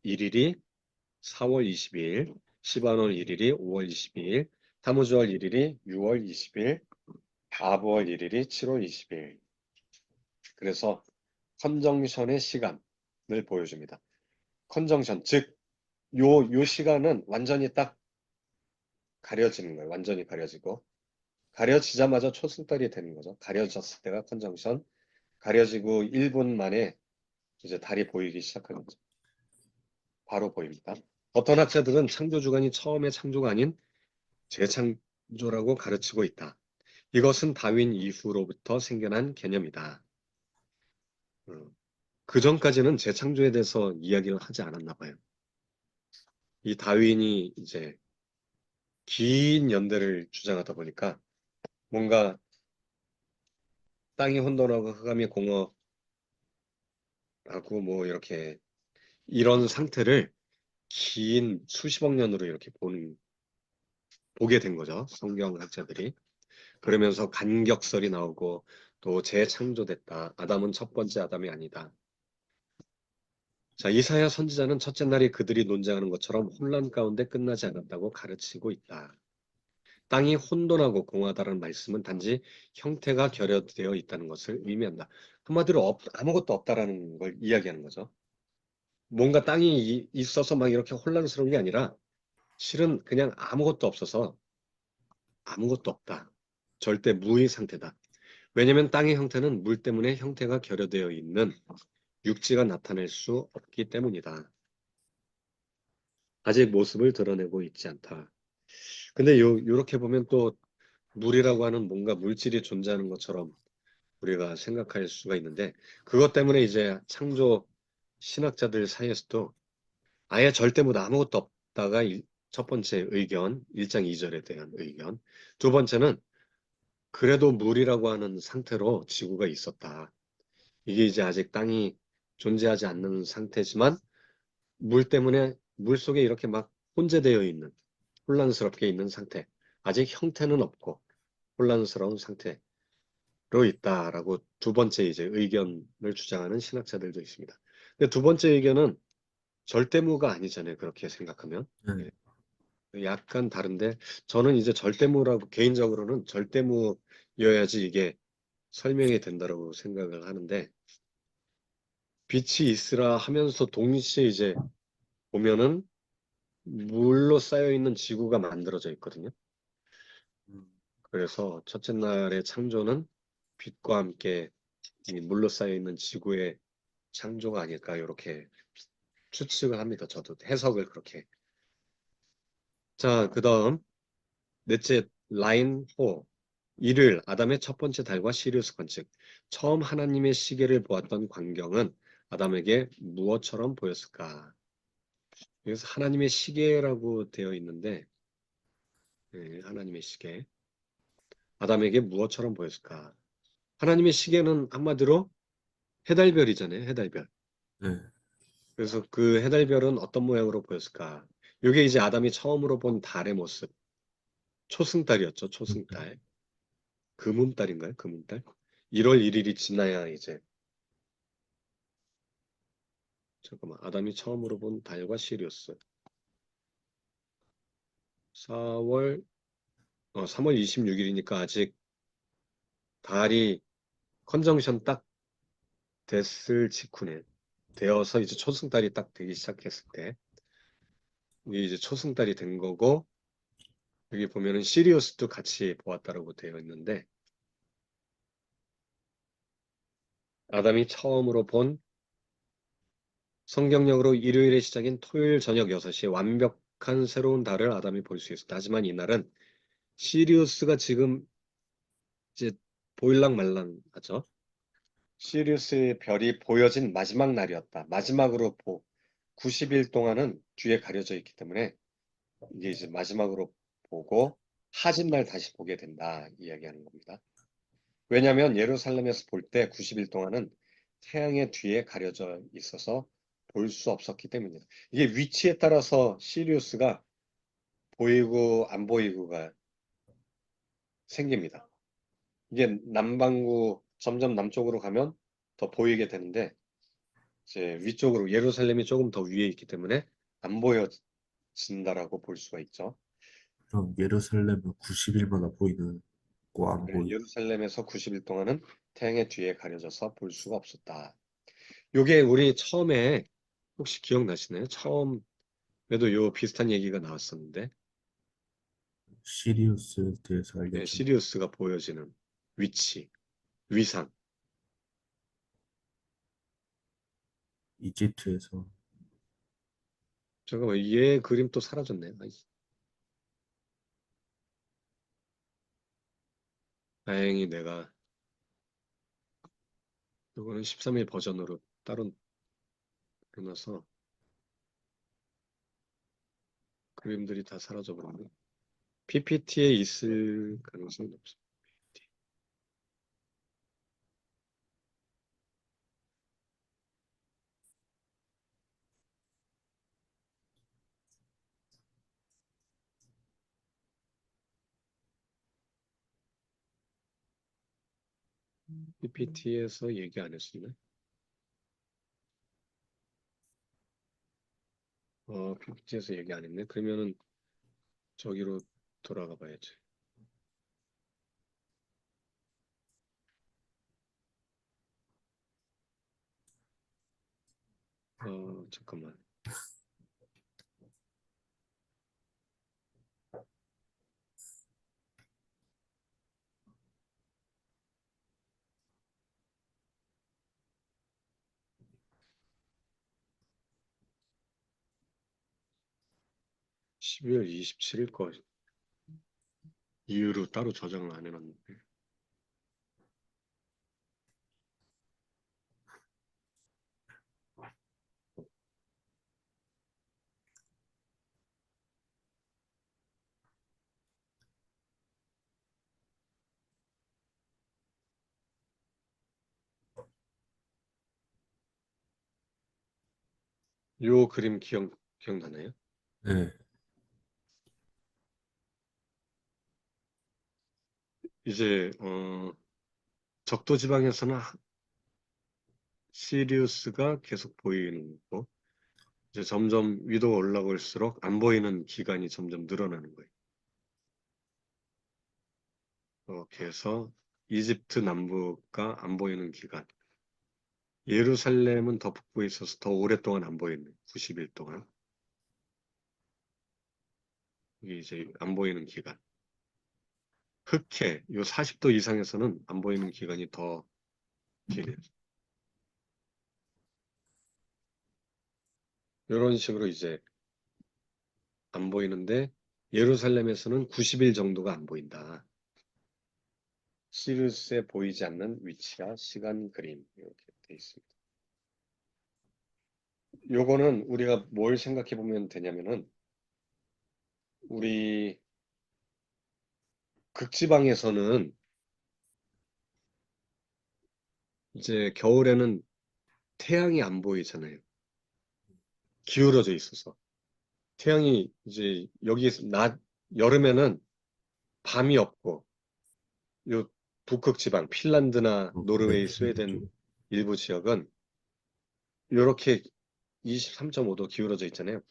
Speaker 3: 1일이 4월 22일, 시반월 1일이 5월 22일, 타무즈월 1일이 6월 20일, 아부월 1일이 7월 20일. 그래서 컨정션의 시간을 보여줍니다. 컨정션, 즉, 요 시간은 완전히 딱 가려지는 거예요. 완전히 가려지고. 가려지자마자 초승달이 되는 거죠. 가려졌을 때가 컨정션. 가려지고 1분 만에 이제 달이 보이기 시작하는 거죠. 바로 보입니다. 어떤 학자들은 창조주간이 처음의 창조가 아닌 재창조라고 가르치고 있다. 이것은 다윈 이후로부터 생겨난 개념이다. 그 전까지는 재창조에 대해서 이야기를 하지 않았나 봐요. 이 다윈이 이제 긴 연대를 주장하다 보니까 뭔가 땅이 혼돈하고 흑암이 공허하고 뭐 이렇게 이런 상태를 긴 수십억 년으로 이렇게 보게 된 거죠. 성경학자들이. 그러면서 간격설이 나오고 또 재창조됐다. 아담은 첫 번째 아담이 아니다. 자, 이사야 선지자는 첫째 날이 그들이 논쟁하는 것처럼 혼란 가운데 끝나지 않았다고 가르치고 있다. 땅이 혼돈하고 공하다는 말씀은 단지 형태가 결여되어 있다는 것을 의미한다. 한마디로 아무것도 없다라는 걸 이야기하는 거죠. 뭔가 땅이 있어서 막 이렇게 혼란스러운 게 아니라 실은 그냥 아무것도 없어서 아무것도 없다. 절대 무의 상태다. 왜냐하면 땅의 형태는 물 때문에 형태가 결여되어 있는 육지가 나타낼 수 없기 때문이다. 아직 모습을 드러내고 있지 않다. 근데 요렇게 보면 또 물이라고 하는 뭔가 물질이 존재하는 것처럼 우리가 생각할 수가 있는데 그것 때문에 이제 창조 신학자들 사이에서도 아예 절대물 아무것도 없다가 첫 번째 의견, 1장 2절에 대한 의견. 두 번째는 그래도 물이라고 하는 상태로 지구가 있었다. 이게 이제 아직 땅이 존재하지 않는 상태지만 물 때문에 물 속에 이렇게 막 혼재되어 있는 혼란스럽게 있는 상태. 아직 형태는 없고 혼란스러운 상태로 있다라고 두 번째 이제 의견을 주장하는 신학자들도 있습니다. 근데 두 번째 의견은 절대무가 아니잖아요. 그렇게 생각하면.
Speaker 2: 네.
Speaker 3: 약간 다른데 저는 이제 절대무라고 개인적으로는 절대무여야지 이게 설명이 된다고 생각을 하는데 빛이 있으라 하면서 동시에 이제 보면은 물로 쌓여 있는 지구가 만들어져 있거든요. 그래서 첫째 날의 창조는 빛과 함께 이 물로 쌓여 있는 지구의 창조가 아닐까 이렇게 추측을 합니다. 저도 해석을 그렇게. 자, 그다음 넷째 라인 호. 일요일 아담의 첫 번째 달과 시리우스 관측. 처음 하나님의 시계를 보았던 광경은 아담에게 무엇처럼 보였을까? 여기서 하나님의 시계라고 되어 있는데, 하나님의 시계. 아담에게 무엇처럼 보였을까? 하나님의 시계는 한마디로 해달별이잖아요, 해달별.
Speaker 2: 네.
Speaker 3: 그래서 그 해달별은 어떤 모양으로 보였을까? 이게 이제 아담이 처음으로 본 달의 모습. 초승달이었죠, 초승달. 금음달인가요, 금음달? 1월 1일이 지나야 이제, 잠깐만, 아담이 처음으로 본 달과 시리우스. 4월, 3월 26일이니까 아직 달이 컨정션 딱 됐을 직후네. 되어서 이제 초승달이 딱 되기 시작했을 때, 이게 이제 초승달이 된 거고, 여기 보면은 시리우스도 같이 보았다라고 되어 있는데, 아담이 처음으로 본 성경적으로 일요일의 시작인 토요일 저녁 6시에 완벽한 새로운 달을 아담이 볼 수 있었다. 하지만 이날은 시리우스가 지금 이제 보일랑 말랑 하죠. 시리우스의 별이 보여진 마지막 날이었다. 마지막으로 90일 동안은 뒤에 가려져 있기 때문에 이게 이제 마지막으로 보고 하진 날 다시 보게 된다. 이야기하는 겁니다. 왜냐하면 예루살렘에서 볼 때 90일 동안은 태양의 뒤에 가려져 있어서 볼 수 없었기 때문이다. 이게 위치에 따라서 시리우스가 보이고 안 보이고가 생깁니다. 이게 남반구 점점 남쪽으로 가면 더 보이게 되는데 이제 위쪽으로 예루살렘이 조금 더 위에 있기 때문에 안 보여진다라고 볼 수가 있죠.
Speaker 2: 그럼 예루살렘은 90일마다 보이는 거 안
Speaker 3: 네,
Speaker 2: 보이.
Speaker 3: 예루살렘에서 90일 동안은 태양의 뒤에 가려져서 볼 수가 없었다. 요게 우리 처음에 혹시 기억나시나요? 처음에도 요 비슷한 얘기가 나왔었는데
Speaker 2: 시리우스에 대해서
Speaker 3: 네,
Speaker 2: 알려준
Speaker 3: 시리우스가 보여지는 위치, 위상.
Speaker 2: 이집트에서
Speaker 3: 잠깐만, 얘 그림 또 사라졌네. 아이, 다행히 내가 이거는 13일 버전으로 따로 해놔서 그림들이 다 사라져버렸네. PPT에 있을 가능성이 없어. 'PPT에서 얘기 안 했었네. PPT에서 얘기 안 했네. 그러면은 저기로 돌아가 봐야지. 잠깐만. 12월 27일 거 이후로 따로 저장을 안 해놨는데. 요 그림 기억나나요?
Speaker 2: 네,
Speaker 3: 이제 적도 지방에서는 시리우스가 계속 보이는 거. 이제 점점 위로 올라갈수록 안 보이는 기간이 점점 늘어나는 거예요. 이렇게 해서 이집트 남부가 안 보이는 기간. 예루살렘은 더 북부에 있어서 더 오랫동안 안 보이는 90일 동안. 이게 이제 안 보이는 기간. 흑해, 요 40도 이상에서는 안 보이는 기간이 더 기네요. 이런 식으로 이제 안 보이는데 예루살렘에서는 90일 정도가 안 보인다. 시리우스에 보이지 않는 위치와 시간 그림 이렇게 돼 있습니다. 요거는 우리가 뭘 생각해 보면 되냐면은 우리 극지방에서는 이제 겨울에는 태양이 안 보이잖아요. 기울어져 있어서. 태양이 이제 여기에서 여름에는 밤이 없고 요 북극 지방 핀란드나 노르웨이, 스웨덴 일부 지역은 요렇게 23.5도 기울어져 있잖아요.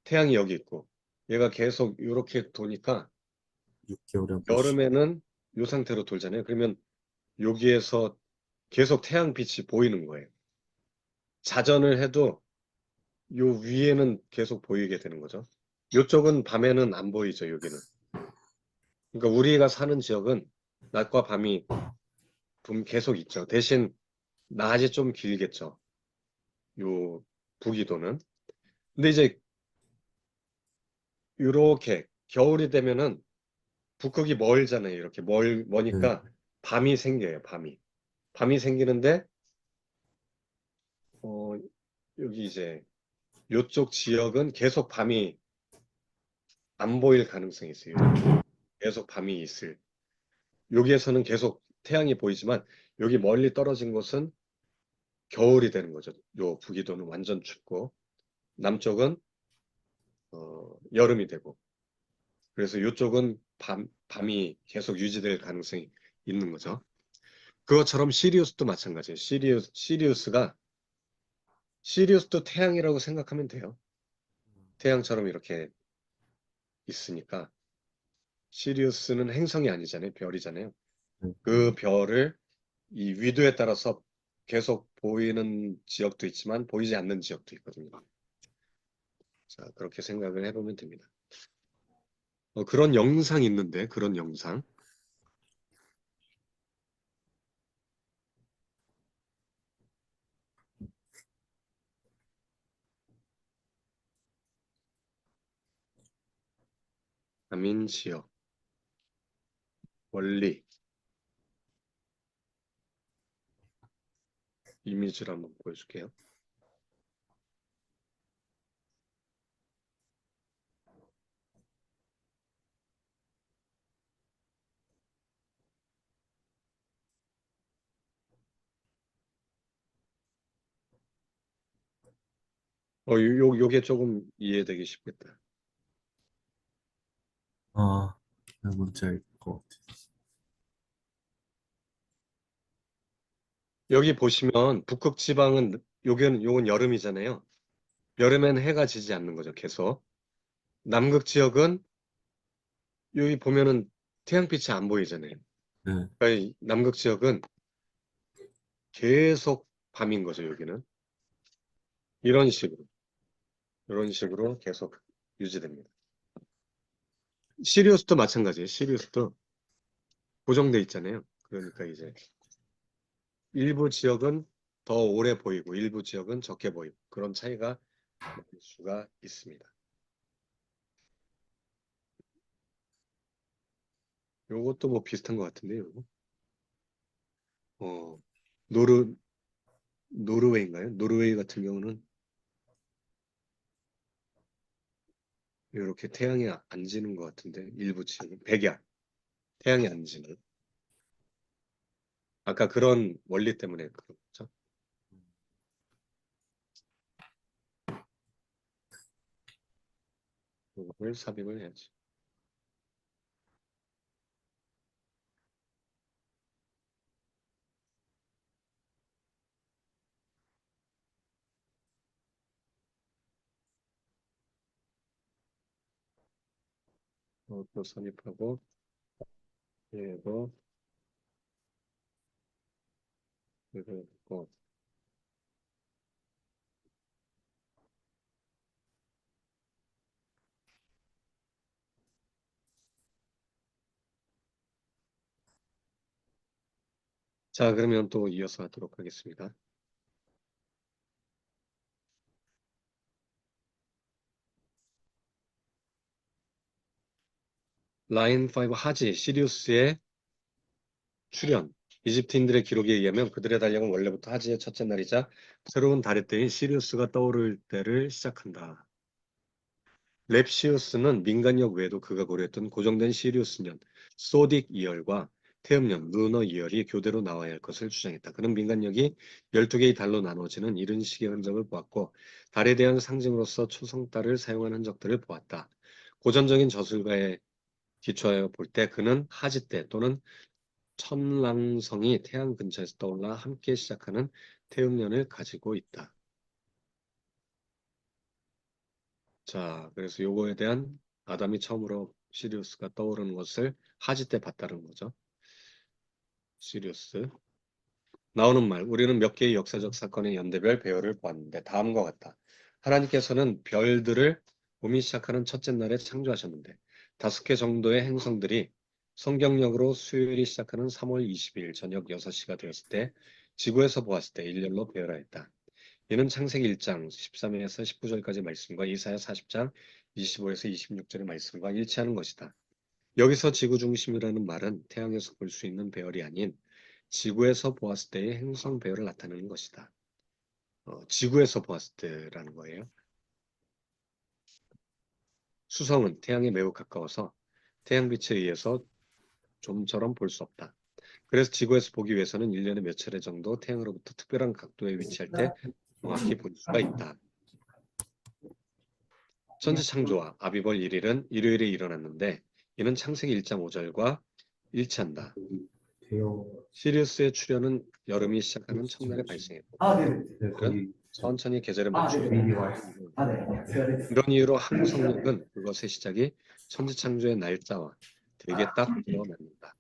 Speaker 3: 태양이 여기 있고 얘가 계속 요렇게 도니까
Speaker 2: 6개월에 한 번씩.
Speaker 3: 여름에는 요 상태로 돌잖아요. 그러면 여기에서 계속 태양빛이 보이는 거예요. 자전을 해도 요 위에는 계속 보이게 되는 거죠. 요쪽은 밤에는 안 보이죠, 여기는. 그러니까 우리가 사는 지역은 낮과 밤이 계속 있죠. 대신 낮이 좀 길겠죠. 요 북위도는. 근데 이제 요렇게 겨울이 되면은 북극이 멀잖아요. 이렇게 머니까 밤이 생겨요, 밤이. 밤이 생기는데 어 여기 이제 요쪽 지역은 계속 밤이 안 보일 가능성이 있어요. 계속 밤이 있을. 여기에서는 계속 태양이 보이지만 여기 멀리 떨어진 곳은 겨울이 되는 거죠. 요 북위도는 완전 춥고 남쪽은 여름이 되고 그래서 이쪽은 밤이 계속 유지될 가능성이 있는 거죠. 그것처럼 시리우스도 마찬가지예요. 시리우스도 태양이라고 생각하면 돼요. 태양처럼 이렇게 있으니까 시리우스는 행성이 아니잖아요. 별이잖아요. 그 별을 이 위도에 따라서 계속 보이는 지역도 있지만 보이지 않는 지역도 있거든요. 자, 그렇게 생각을 해보면 됩니다. 그런 영상 있는데, 그런 영상. 남인 지역, 원리, 이미지를 한번 보여줄게요. 요게 조금 이해되기 쉽겠다.
Speaker 2: 아, 뭔지 알 것 같아.
Speaker 3: 여기 보시면 북극 지방은 요건 여름이잖아요. 여름엔 해가 지지 않는 거죠, 계속. 남극 지역은 여기 보면은 태양빛이 안 보이잖아요.
Speaker 2: 네.
Speaker 3: 그러니까 이 남극 지역은 계속 밤인 거죠, 여기는. 이런 식으로 계속 유지됩니다. 시리우스도 마찬가지예요. 시리우스도 고정돼 있잖아요. 그러니까 이제 일부 지역은 더 오래 보이고 일부 지역은 적게 보이고 그런 차이가 나올 수가 있습니다. 요것도 뭐 비슷한 것 같은데요. 어, 노르웨이인가요? 노르웨이 같은 경우는 이렇게 태양이 안 지는 것 같은데 일부 지역은 백야 태양이 안 지는 아까 그런 원리 때문에 그런 거죠. 이걸 삽입을 해야지. 또 삽입하고 얘도 그리고 자, 그러면 또 이어서 하도록 하겠습니다. 라인 5 하지, 시리우스의 출현. 이집트인들의 기록에 의하면 그들의 달력은 원래부터 하지의 첫째 날이자 새로운 달의 때인 시리우스가 떠오를 때를 시작한다. 렙시우스는 민간력 외에도 그가 고려했던 고정된 시리우스년, 소딕 이열과 태음년, 루너 이열이 교대로 나와야 할 것을 주장했다. 그는 민간력이 12개의 달로 나눠지는 이른 시기의 흔적을 보았고 달에 대한 상징으로서 초성달을 사용한 흔적들을 보았다. 고전적인 저술가에 기초하여 볼 때 그는 하지 때 또는 천랑성이 태양 근처에서 떠올라 함께 시작하는 태음년을 가지고 있다. 자, 그래서 요거에 대한 아담이 처음으로 시리우스가 떠오르는 것을 하지 때 봤다는 거죠. 시리우스. 나오는 말, 우리는 몇 개의 역사적 사건의 연대별 배열을 보았는데 다음과 같다. 하나님께서는 별들을 봄이 시작하는 첫째 날에 창조하셨는데 5개 정도의 행성들이 성경력으로 수요일이 시작하는 3월 20일 저녁 6시가 되었을 때 지구에서 보았을 때 일렬로 배열하였다. 이는 창세기 1장 13에서 19절까지 말씀과 이사야 40장 25에서 26절의 말씀과 일치하는 것이다. 여기서 지구 중심이라는 말은 태양에서 볼 수 있는 배열이 아닌 지구에서 보았을 때의 행성 배열을 나타내는 것이다. 지구에서 보았을 때라는 거예요. 수성은 태양에 매우 가까워서 태양빛에 의해서 좀처럼 볼 수 없다. 그래서 지구에서 보기 위해서는 1년에 몇 차례 정도 태양으로부터 특별한 각도에 위치할 때 정확히 볼 수가 있다. 천지창조와 아비벌 1일은 일요일에 일어났는데 이는 창세기 1장 5절과 일치한다. 시리우스의 출현은 여름이 시작하는 첫날에 발생했고 그들은 천천히 계절에 맞추려 이런 이유로 항성력은 그것의 시작이 천지창조의 날짜와 되게 딱 들어맞는다.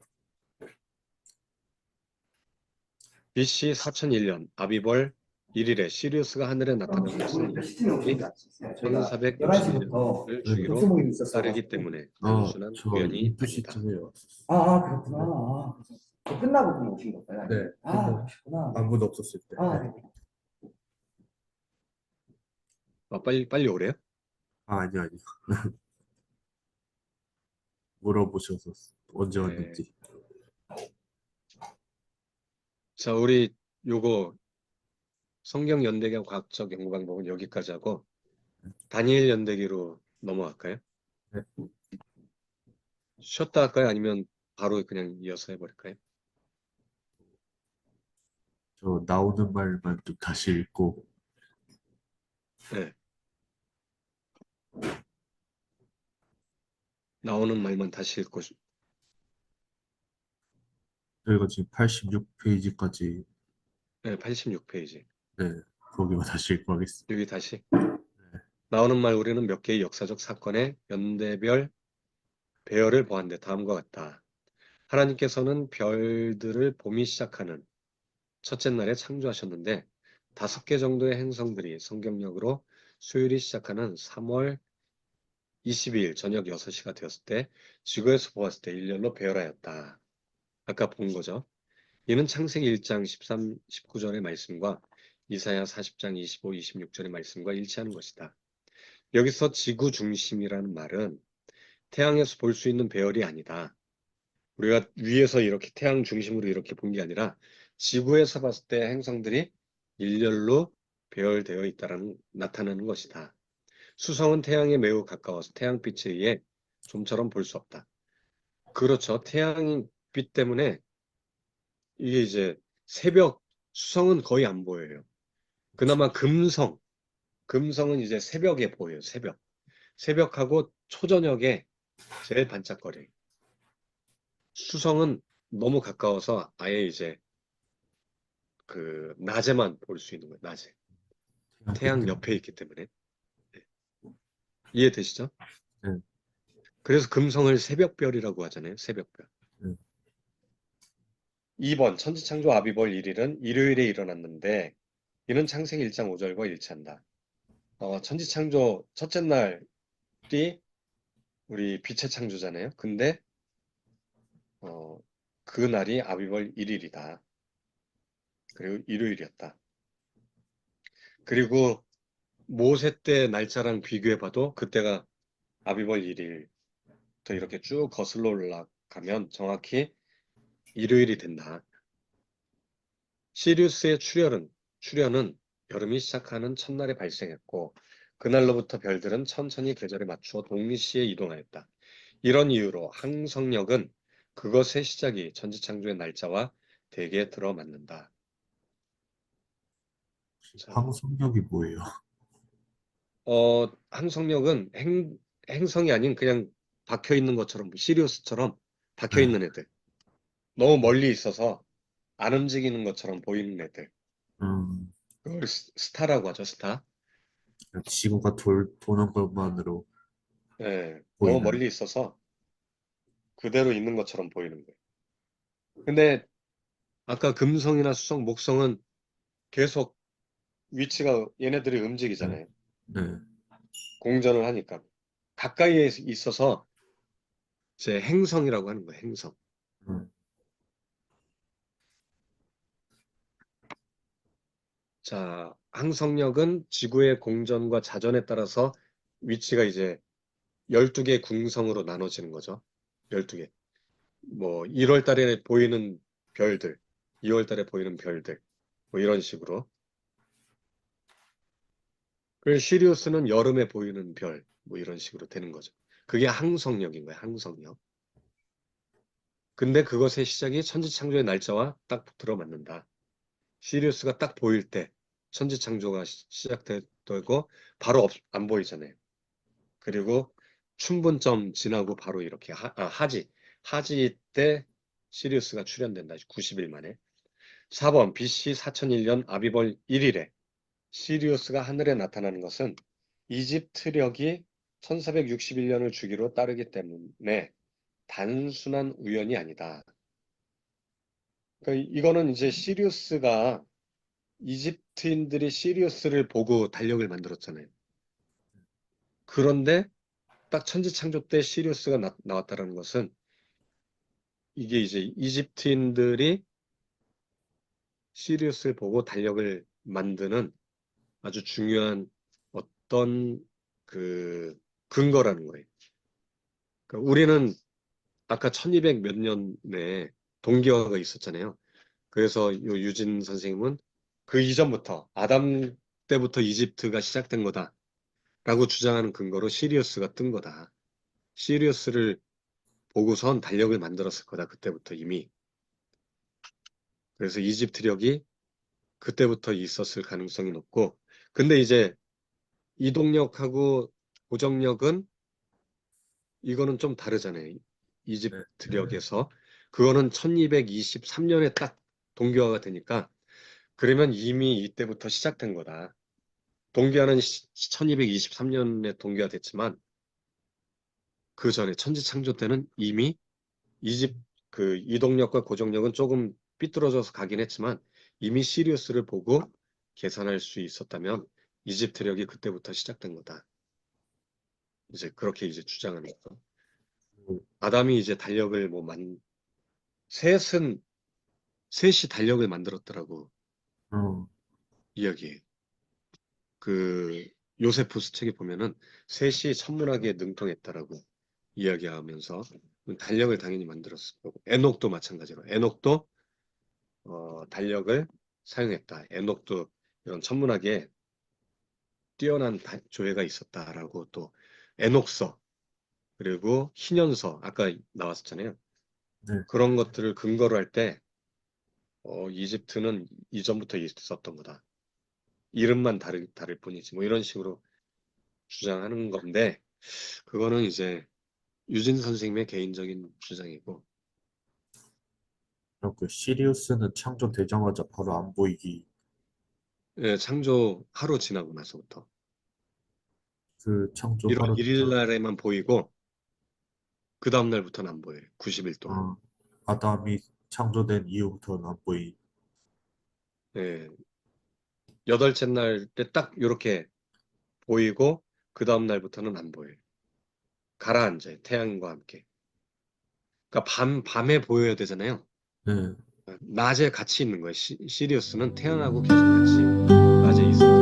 Speaker 3: BC 4001년 아비벌 1일에 시리우스가 하늘에 나타나는 것은 1461년을 주기로 따르기 때문에 단순한
Speaker 2: 저
Speaker 3: 우연이
Speaker 2: 인프
Speaker 3: 아니다.
Speaker 2: 시점에 왔었어.
Speaker 5: 그렇구나. 끝나고 그럼 오신 건가요?
Speaker 2: 네.
Speaker 5: 그러시구나.
Speaker 2: 아무도 없었을 때.
Speaker 5: 네.
Speaker 3: 빨리 오래요?
Speaker 2: 아니요. 물어보셔서 언제
Speaker 3: 네.
Speaker 2: 왔는지.
Speaker 3: 자, 우리 요거 성경 연대기와 과학적 연구 방법은 여기까지 하고 다니엘 연대기로 넘어갈까요?
Speaker 2: 네.
Speaker 3: 쉬었다 할까요? 아니면 바로 그냥 이어서 해버릴까요?
Speaker 2: 저 나오는 말만 좀 다시 읽고
Speaker 3: 네. 나오는 말만 다시 읽고
Speaker 2: 저희가 지금 86페이지까지
Speaker 3: 네, 86페이지.
Speaker 2: 네, 거기만 다시 읽고 하겠습니다.
Speaker 3: 여기 다시 나오는 말 우리는 몇 개의 역사적 사건의 연대별 배열을 보았는데 다음과 같다. 하나님께서는 별들을 봄이 시작하는 첫째 날에 창조하셨는데 5개 정도의 행성들이 성경력으로 수요일이 시작하는 3월 22일 저녁 6시가 되었을 때 지구에서 보았을 때 일렬로 배열하였다. 아까 본 거죠. 이는 창세기 1장 13, 19절의 말씀과 이사야 40장 25, 26절의 말씀과 일치하는 것이다. 여기서 지구 중심이라는 말은 태양에서 볼 수 있는 배열이 아니다. 우리가 위에서 이렇게 태양 중심으로 이렇게 본 게 아니라 지구에서 봤을 때 행성들이 일렬로 배열되어 있다는 나타나는 것이다. 수성은 태양에 매우 가까워서 태양빛에 의해 좀처럼 볼 수 없다. 그렇죠. 태양빛 때문에 이게 이제 수성은 거의 안 보여요. 그나마 금성은 이제 새벽에 보여요. 새벽하고 초저녁에 제일 반짝거려요. 수성은 너무 가까워서 아예 이제 그 낮에만 볼 수 있는 거예요. 낮에. 태양 옆에 있기 때문에. 네. 이해되시죠?
Speaker 2: 네.
Speaker 3: 그래서 금성을 새벽별이라고 하잖아요. 새벽별.
Speaker 2: 네.
Speaker 3: 2번 천지창조 아비벌 1일은 일요일에 일어났는데 이는 창세기 1장 5절과 일치한다. 천지창조 첫째 날이 우리 빛의 창조잖아요. 근데 그 날이 아비벌 1일이다. 그리고 일요일이었다. 그리고 모세 때 날짜랑 비교해봐도 그때가 아비벌 1일 더 이렇게 쭉 거슬러 올라가면 정확히 일요일이 된다. 시리우스의 출현은 여름이 시작하는 첫날에 발생했고 그날로부터 별들은 천천히 계절에 맞추어 동시에 이동하였다. 이런 이유로 항성력은 그것의 시작이 천지창조의 날짜와 대개 들어맞는다. 자,
Speaker 2: 항성력이 뭐예요?
Speaker 3: 항성력은 행성이 아닌 그냥 박혀 있는 것처럼 시리우스처럼 박혀
Speaker 2: 네.
Speaker 3: 있는 애들. 너무 멀리 있어서 안 움직이는 것처럼 보이는 애들.
Speaker 2: 음,
Speaker 3: 그걸 스타라고 하죠, 스타.
Speaker 2: 지구가 도는 것만으로
Speaker 3: 예, 너무
Speaker 2: 보이는.
Speaker 3: 멀리 있어서 그대로 있는 것처럼 보이는 거예요. 근데 아까 금성이나 수성, 목성은 계속 위치가 얘네들이
Speaker 2: 네.
Speaker 3: 움직이잖아요.
Speaker 2: 네.
Speaker 3: 공전을 하니까. 가까이에 있어서 이제 행성이라고 하는 거예요, 행성.
Speaker 2: 음,
Speaker 3: 자, 항성력은 지구의 공전과 자전에 따라서 위치가 이제 12개 궁성으로 나눠지는 거죠. 12개. 뭐 1월 달에 보이는 별들, 2월 달에 보이는 별들, 뭐 이런 식으로. 그리고 시리우스는 여름에 보이는 별, 뭐 이런 식으로 되는 거죠. 그게 항성력인 거예요, 항성력. 근데 그것의 시작이 천지창조의 날짜와 딱 들어맞는다. 시리우스가 딱 보일 때 천지창조가 시작되고 바로 안 보이잖아요. 그리고 춘분점 지나고 바로 이렇게 하지 때 시리우스가 출현된다. 90일 만에. 4번 BC 4001년 아비벌 1일에 시리우스가 하늘에 나타나는 것은 이집트력이 1461년을 주기로 따르기 때문에 단순한 우연이 아니다. 그러니까 이거는 이제 시리우스가 이집트인들이 시리우스를 보고 달력을 만들었잖아요. 그런데 딱 천지창조 때 시리우스가 나왔다는 것은 이게 이제 이집트인들이 시리우스를 보고 달력을 만드는 아주 중요한 어떤 그 근거라는 거예요. 그러니까 우리는 아까 1200 몇 년에 동기화가 있었잖아요. 그래서 요 유진 선생님은 그 이전부터 아담 때부터 이집트가 시작된 거다라고 주장하는 근거로 시리우스가 뜬 거다. 시리우스를 보고선 달력을 만들었을 거다. 그때부터 이미. 그래서 이집트력이 그때부터 있었을 가능성이 높고 근데 이제 이동력하고 고정력은 이거는 좀 다르잖아요.
Speaker 2: 네.
Speaker 3: 이집트력에서 그거는 1223년에 딱 동기화가 되니까 그러면 이미 이때부터 시작된 거다. 동기화는 1223년에 동기화 됐지만 그 전에 천지창조 때는 이미 이집 그 이동력과 고정력은 조금 삐뚤어져서 가긴 했지만 이미 시리우스를 보고 계산할 수 있었다면 이집트력이 그때부터 시작된 거다. 이제 그렇게 이제 주장하는 거. 아담이 이제 달력을 셋은 셋이 달력을 만들었더라고
Speaker 2: 어,
Speaker 3: 이야기해. 그 요세푸스 책에 보면은 셋이 천문학에 능통했다라고 이야기하면서 달력을 당연히 만들었을 거고 에녹도 마찬가지로 에녹도 달력을 사용했다. 에녹도 이런 천문학에 뛰어난 조예가 있었다라고 또 에녹서 그리고 희년서 아까 나왔었잖아요.
Speaker 2: 네.
Speaker 3: 그런 것들을 근거로 할 때 이집트는 이전부터 있었던 거다. 이름만 다를 뿐이지. 뭐 이런 식으로 주장하는 건데 그거는 이제 유진 선생님의 개인적인 주장이고
Speaker 2: 그 시리우스는 창조되자마자 바로 안 보이기.
Speaker 3: 예, 창조 하루 지나고 나서부터
Speaker 2: 그 창조
Speaker 3: 1월
Speaker 2: 하루
Speaker 3: 1일 날에만 보이고 그 다음 날부터는 안 보여요. 90일 동안.
Speaker 2: 아담이 창조된 이후부터는 안 보이.
Speaker 3: 예, 여덟째 날 때 딱 이렇게 보이고 그 다음 날부터는 안 보여요. 가라앉아요. 태양과 함께. 그러니까 밤에 보여야 되잖아요.
Speaker 2: 네.
Speaker 3: 낮에 같이 있는 거예요. 시리우스는 태양하고 계속 같이 낮에 있어요.